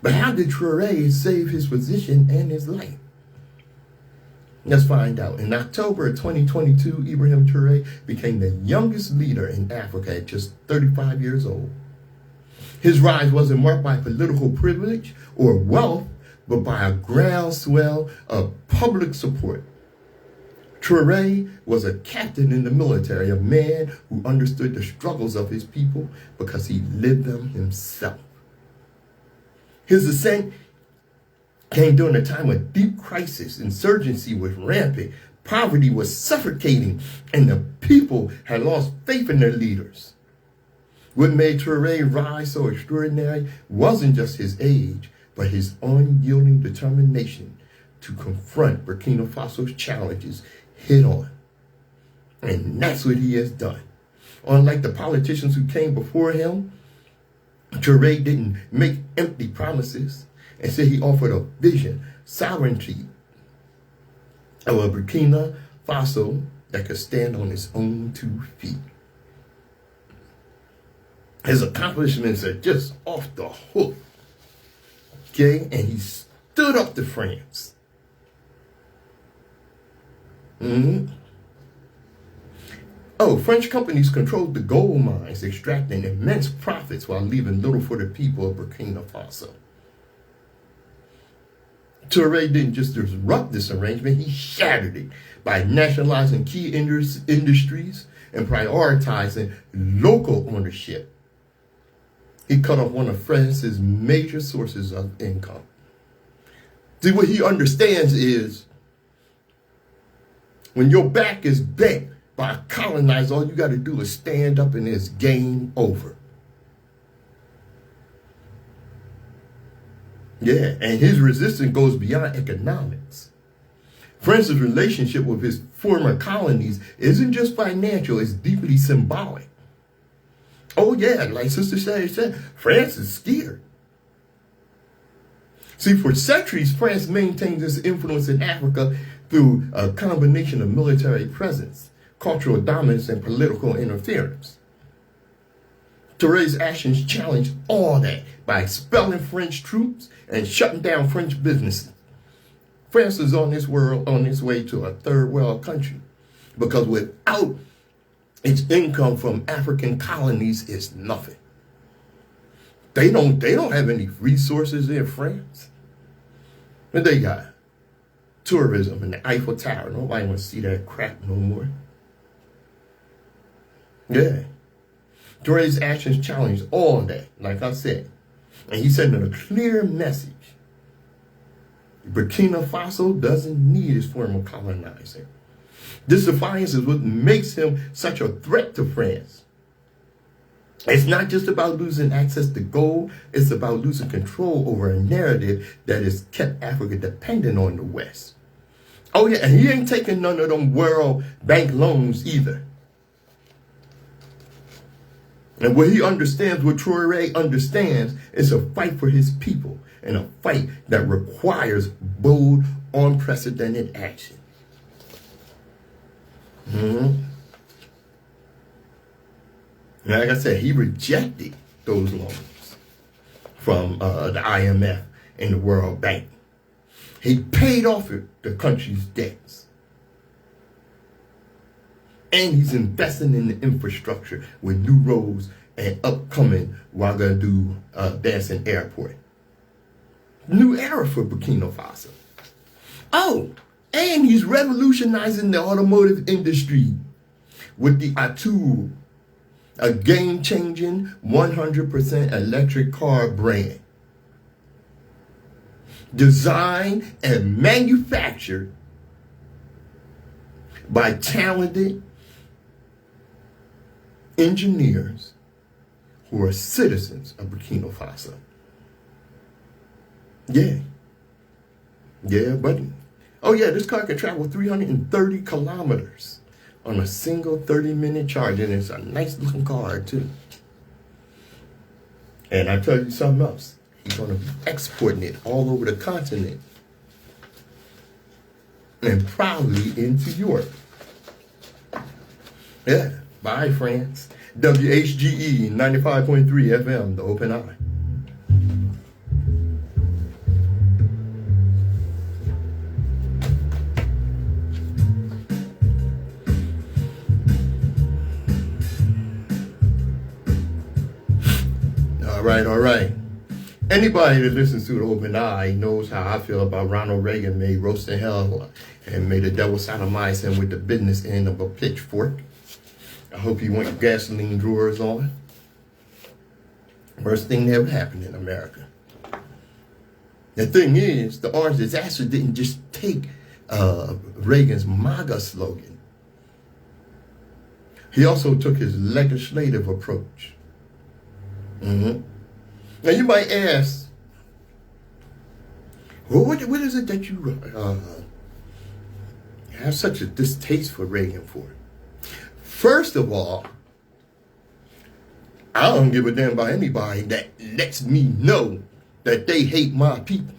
But how did Traoré save his position and his life? Let's find out. In October of 2022, Ibrahim Traoré became the youngest leader in Africa at just 35 years old. His rise wasn't marked by political privilege or wealth, but by a groundswell of public support. Traoré was a captain in the military, a man who understood the struggles of his people because he lived them himself. His ascent came during a time of deep crisis. Insurgency was rampant, poverty was suffocating, and the people had lost faith in their leaders. What made Traoré rise so extraordinary wasn't just his age, but his unyielding determination to confront Burkina Faso's challenges head on. And that's what he has done. Unlike the politicians who came before him, Traoré didn't make empty promises. Instead, he offered a vision, sovereignty of a Burkina Faso that could stand on its own 2 feet. His accomplishments are just off the hook. Okay? And he stood up to France. Oh, French companies controlled the gold mines, extracting immense profits while leaving little for the people of Burkina Faso. Traoré didn't just disrupt this arrangement, he shattered it by nationalizing key industries and prioritizing local ownership. He cut off one of France's major sources of income. See, what he understands is when your back is bent by a colonizer, all you got to do is stand up and it's game over. Yeah, and his resistance goes beyond economics. France's relationship with his former colonies isn't just financial, it's deeply symbolic. Oh yeah, like Sister Shay said, France is scared. See, for centuries, France maintained its influence in Africa through a combination of military presence, cultural dominance, and political interference. Traoré's actions challenged all that by expelling French troops and shutting down French businesses. France is on its way to a third world country because without its income from African colonies, it's nothing. They don't have any resources in France. But they got tourism and the Eiffel Tower. Nobody wants to see that crap no more. Yeah. Traoré's actions challenged all that, like I said. And he's sending a clear message. Burkina Faso doesn't need its former colonizer. This defiance is what makes him such a threat to France. It's not just about losing access to gold, it's about losing control over a narrative that has kept Africa dependent on the West. Oh yeah, and he ain't taking none of them World Bank loans either. And what he understands, what Traoré understands, is a fight for his people and a fight that requires bold, unprecedented action. Like I said, he rejected those loans from the IMF and the World Bank. He paid off the country's debts. And he's investing in the infrastructure with new roads and upcoming, we're going to do Dancing Airport. New era for Burkina Faso. Oh, and he's revolutionizing the automotive industry with the Atu, a game-changing 100% electric car brand. Designed and manufactured by talented engineers who are citizens of Burkina Faso. Yeah, buddy. Oh yeah, this car can travel 330 kilometers on a single 30-minute charge, and it's a nice looking car too. And I tell you something else, he's gonna be exporting it all over the continent and probably into Europe. Yeah, bye France. WHGE 95.3 FM, the Open Eye. All right. Anybody that listens to the Open Eye knows how I feel about Ronald Reagan made roasting hell and made the devil sodomize him with the business end of a pitchfork. I hope he went gasoline drawers on. Worst thing that ever happened in America. The thing is, the orange disaster didn't just take Reagan's MAGA slogan. He also took his legislative approach. Now you might ask, well, what is it that you have such a distaste for Reagan for? First of all, I don't give a damn about anybody that lets me know that they hate my people.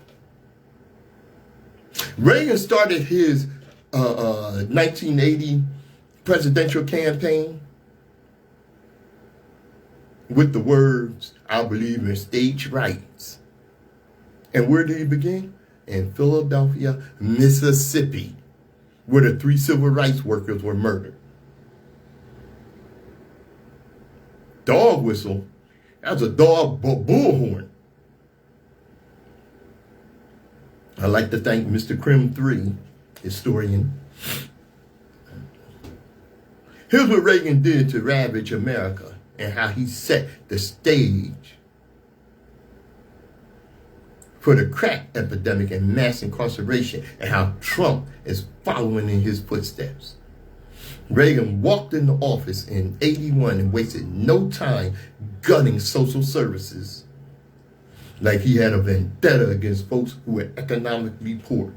Reagan started his 1980 presidential campaign with the words, I believe in states' rights. And where did he begin? In Philadelphia, Mississippi, where the 3 civil rights workers were murdered. Dog whistle, that's a dog bullhorn. I'd like to thank Mr. Krim 3, historian. Here's what Reagan did to ravage America and how he set the stage for the crack epidemic and mass incarceration, and how Trump is following in his footsteps. Reagan walked into office in '81 and wasted no time gunning social services like he had a vendetta against folks who were economically poor.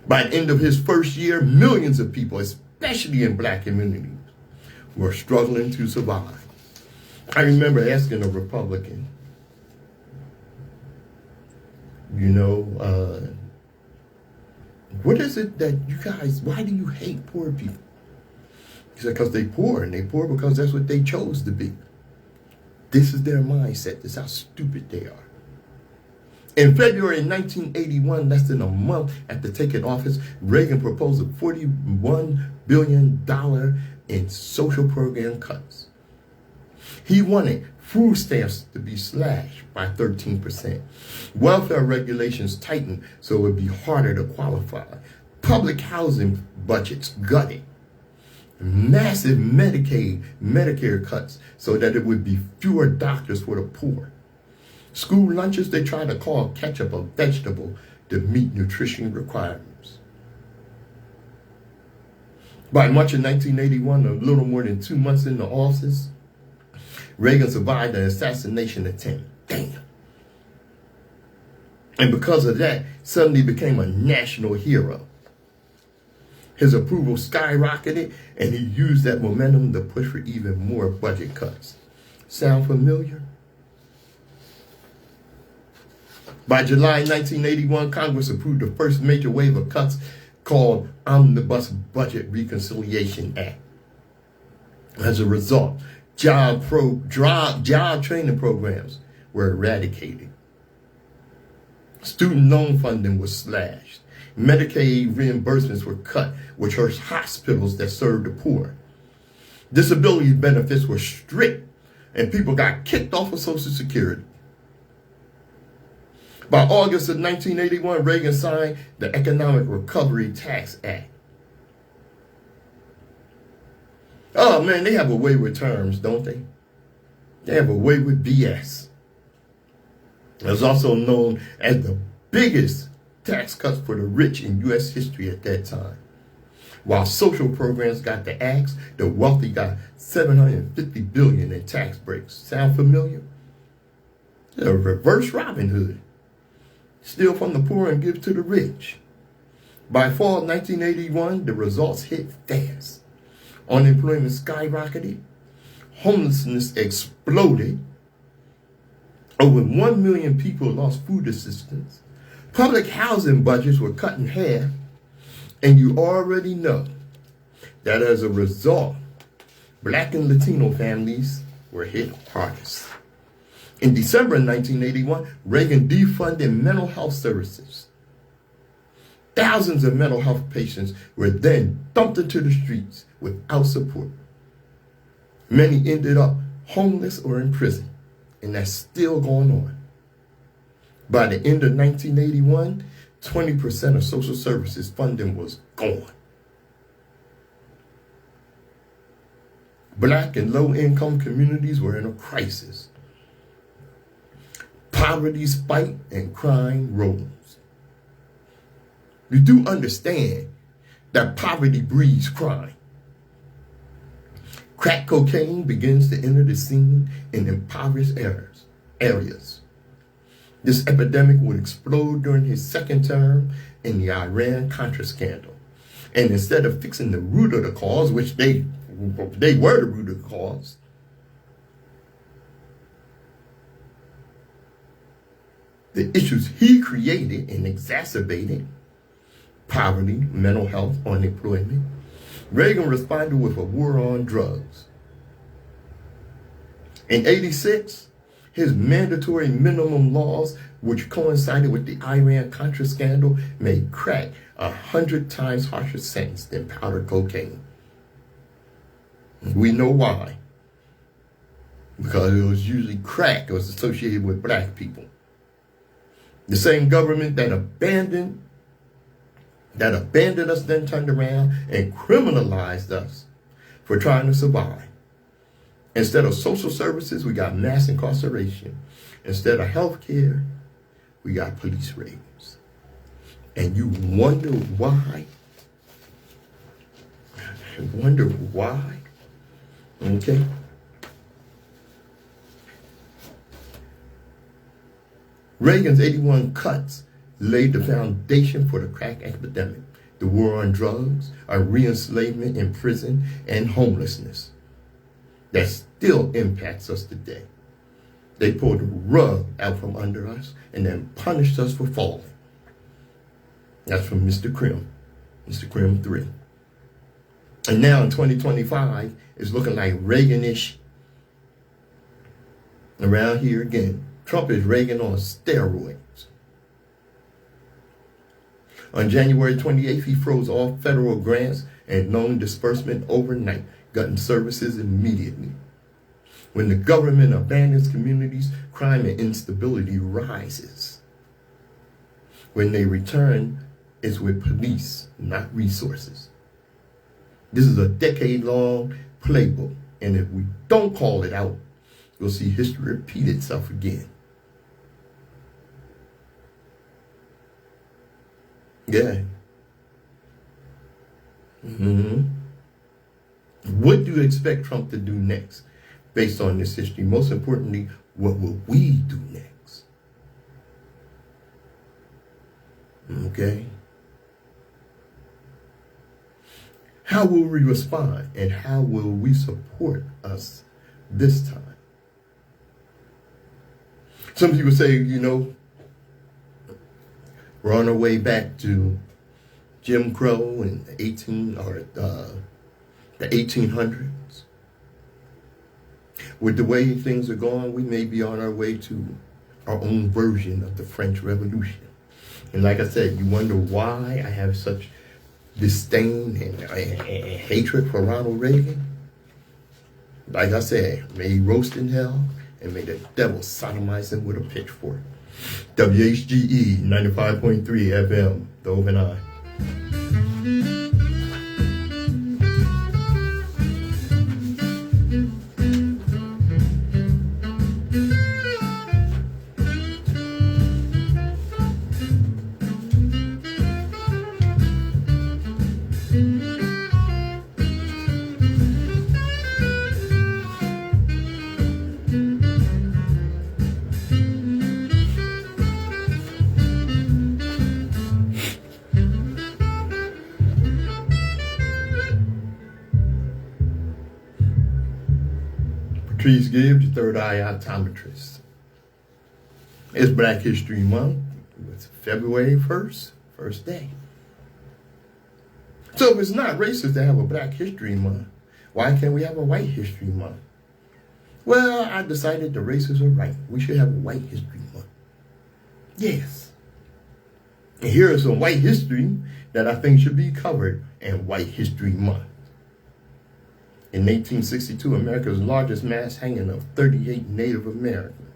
By the end of his first year, millions of people, especially in black communities, were struggling to survive. I remember asking a Republican, what is it that you guys, why do you hate poor people? He said, because they poor, and they poor because that's what they chose to be. This is their mindset. This is how stupid they are. In February 1981, less than a month after taking office, Reagan proposed a $41 billion in social program cuts. He wanted food stamps to be slashed by 13%. Welfare regulations tightened so it would be harder to qualify. Public housing budgets gutted. Massive Medicaid, Medicare cuts so that it would be fewer doctors for the poor. School lunches, they tried to call ketchup a vegetable to meet nutrition requirements. By March of 1981, a little more than 2 months into office, Reagan survived an assassination attempt. Damn. And because of that, suddenly became a national hero. His approval skyrocketed, and he used that momentum to push for even more budget cuts. Sound familiar? By July 1981, Congress approved the first major wave of cuts called Omnibus Budget Reconciliation Act. As a result, job training programs were eradicated. Student loan funding was slashed. Medicaid reimbursements were cut, which hurt hospitals that served the poor. Disability benefits were strict, and people got kicked off of Social Security. By August of 1981, Reagan signed the Economic Recovery Tax Act. Oh man, they have a way with terms, don't they? They have a way with BS. It was also known as the biggest tax cuts for the rich in U.S. history at that time. While social programs got the axe, the wealthy got $750 billion in tax breaks. Sound familiar? A reverse Robin Hood. Steal from the poor and give to the rich. By fall of 1981, the results hit fast. Unemployment skyrocketed. Homelessness exploded. Over 1 million people lost food assistance. Public housing budgets were cut in half. And you already know that as a result, Black and Latino families were hit hardest. In December 1981, Reagan defunded mental health services. Thousands of mental health patients were then dumped into the streets without support. Many ended up homeless or in prison, and that's still going on. By the end of 1981, 20% of social services funding was gone. Black and low-income communities were in a crisis. Poverty spiked and crime rose. You do understand that poverty breeds crime. Crack cocaine begins to enter the scene in impoverished areas. This epidemic would explode during his second term in the Iran-Contra scandal. And instead of fixing the root of the cause, which they were the root of the cause, the issues he created and exacerbated, poverty, mental health, unemployment, Reagan responded with a war on drugs. In '86, his mandatory minimum laws, which coincided with the Iran-Contra scandal, made crack 100 times harsher sentence than powder cocaine. We know why. Because it was usually crack that was associated with black people. The same government that abandoned us then turned around and criminalized us for trying to survive. Instead of social services, we got mass incarceration. Instead of health care, we got police raids. And you wonder why? Okay? Reagan's 81 cuts laid the foundation for the crack epidemic, the war on drugs, our re-enslavement in prison, and homelessness that still impacts us today. They pulled the rug out from under us and then punished us for falling. That's from Mr. Krim 3. And now in 2025, it's looking like Reaganish around here again. Trump is Reagan on steroids. On January 28th, he froze all federal grants and loan disbursement overnight, cutting services immediately. When the government abandons communities, crime and instability rises. When they return, it's with police, not resources. This is a decade-long playbook, and if we don't call it out, you'll see history repeat itself again. Yeah. What do you expect Trump to do next based on this history? Most importantly, what will we do next? Okay? How will we respond, and how will we support us this time? Some people say, we're on our way back to Jim Crow in the 1800s. With the way things are going, we may be on our way to our own version of the French Revolution. And like I said, you wonder why I have such disdain and hatred for Ronald Reagan. Like I said, may he roast in hell and may the devil sodomize him with a pitchfork. WHGE 95.3 FM, the Open Eye. Patrice Gibbs, your third eye optometrist. It's Black History Month. It's February 1st, first day. So if it's not racist to have a Black History Month, why can't we have a White History Month? Well, I decided the racists are right. We should have a White History Month. Yes. And here is some white history that I think should be covered in White History Month. In 1862, America's largest mass hanging of 38 Native Americans.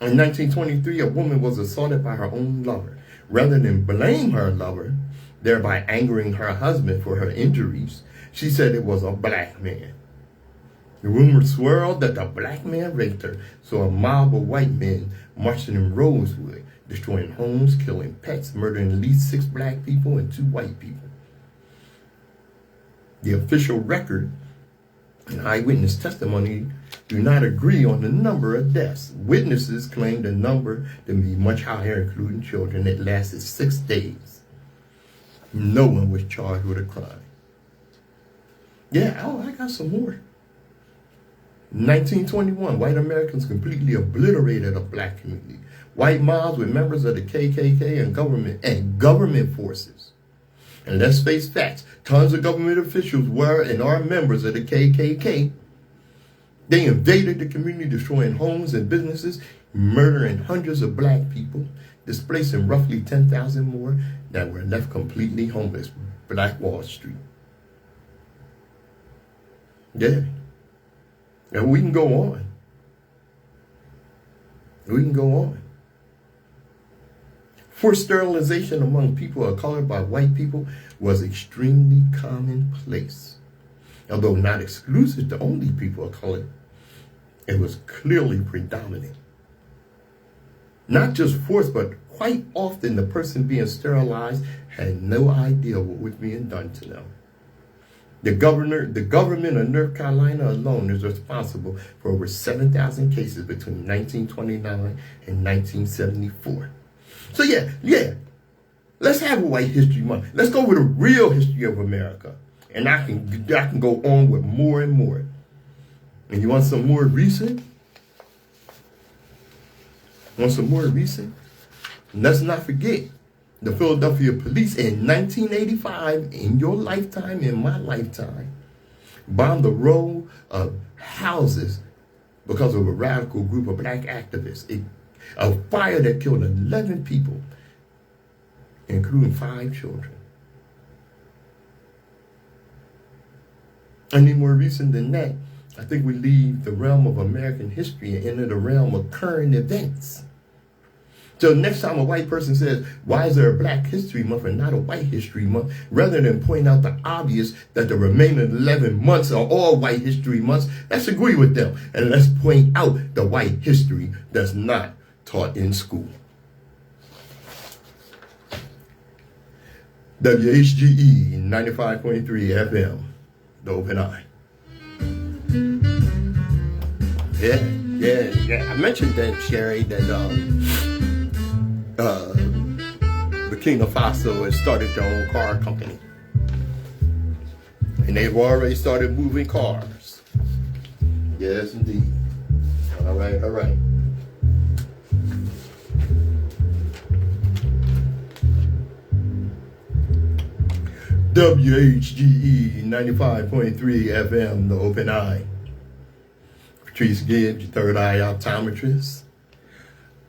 In 1923, a woman was assaulted by her own lover. Rather than blame her lover, thereby angering her husband for her injuries, she said it was a black man. The rumor swirled that the black man raped her, so a mob of white men marched in Rosewood, destroying homes, killing pets, murdering at least 6 black people and 2 white people. The official record and eyewitness testimony do not agree on the number of deaths. Witnesses claim the number to be much higher, including children. It lasted 6 days. No one was charged with a crime. Yeah, I got some more. 1921, white Americans completely obliterated a black community. White mobs with members of the KKK and government forces. And let's face facts, tons of government officials were and are members of the KKK. They invaded the community, destroying homes and businesses, murdering hundreds of black people, displacing roughly 10,000 more that were left completely homeless. Black Wall Street. Yeah. And we can go on. We can go on. Forced sterilization among people of color by white people was extremely commonplace. Although not exclusive to only people of color, it was clearly predominant. Not just forced, but quite often the person being sterilized had no idea what was being done to them. The government of North Carolina alone is responsible for over 7,000 cases between 1929 and 1974. So yeah, let's have a White History Month. Let's go with a real history of America. And I can go on with more and more. And you want some more recent? Want some more recent? Let's not forget the Philadelphia police in 1985, in your lifetime, in my lifetime, bombed a row of houses because of a radical group of black activists. A fire that killed 11 people, including 5 children. Any more recent than that, I think we leave the realm of American history and enter the realm of current events. So next time a white person says, why is there a Black History Month and not a White History Month, rather than point out the obvious that the remaining 11 months are all White History Months, let's agree with them and let's point out the white history that's not taught in school. WHGE 95.3 FM, the Open Eye. Yeah. I mentioned that, Sherry, that Burkina Faso has started their own car company. And they've already started moving cars. Yes, indeed. All right. WHGE 95.3 FM, the Open Eye. Patrice Gibbs, your third eye optometrist.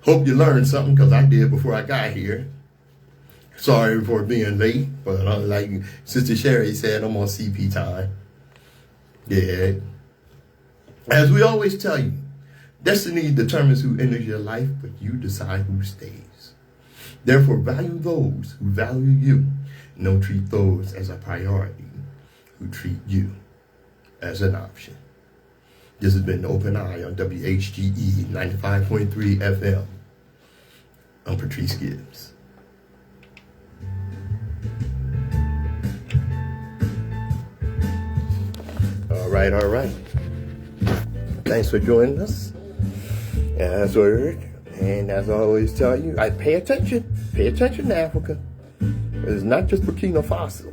Hope you learned something, because I did before I got here. Sorry for being late, but like Sister Sherry said, I'm on CP time. Yeah. As we always tell you, destiny determines who enters your life, but you decide who stays. Therefore, value those who value you, and don't treat those as a priority who treat you as an option. This has been Open Eye on WHGE 95.3 FM. I'm Patrice Gibbs. All right. Thanks for joining us. As word, and as I always tell you, I pay attention to Africa. It's not just Burkina Faso.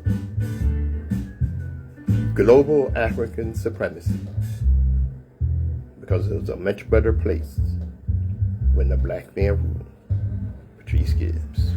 Global African supremacy. Because it was a much better place when the black man ruled. Patrice Gibbs.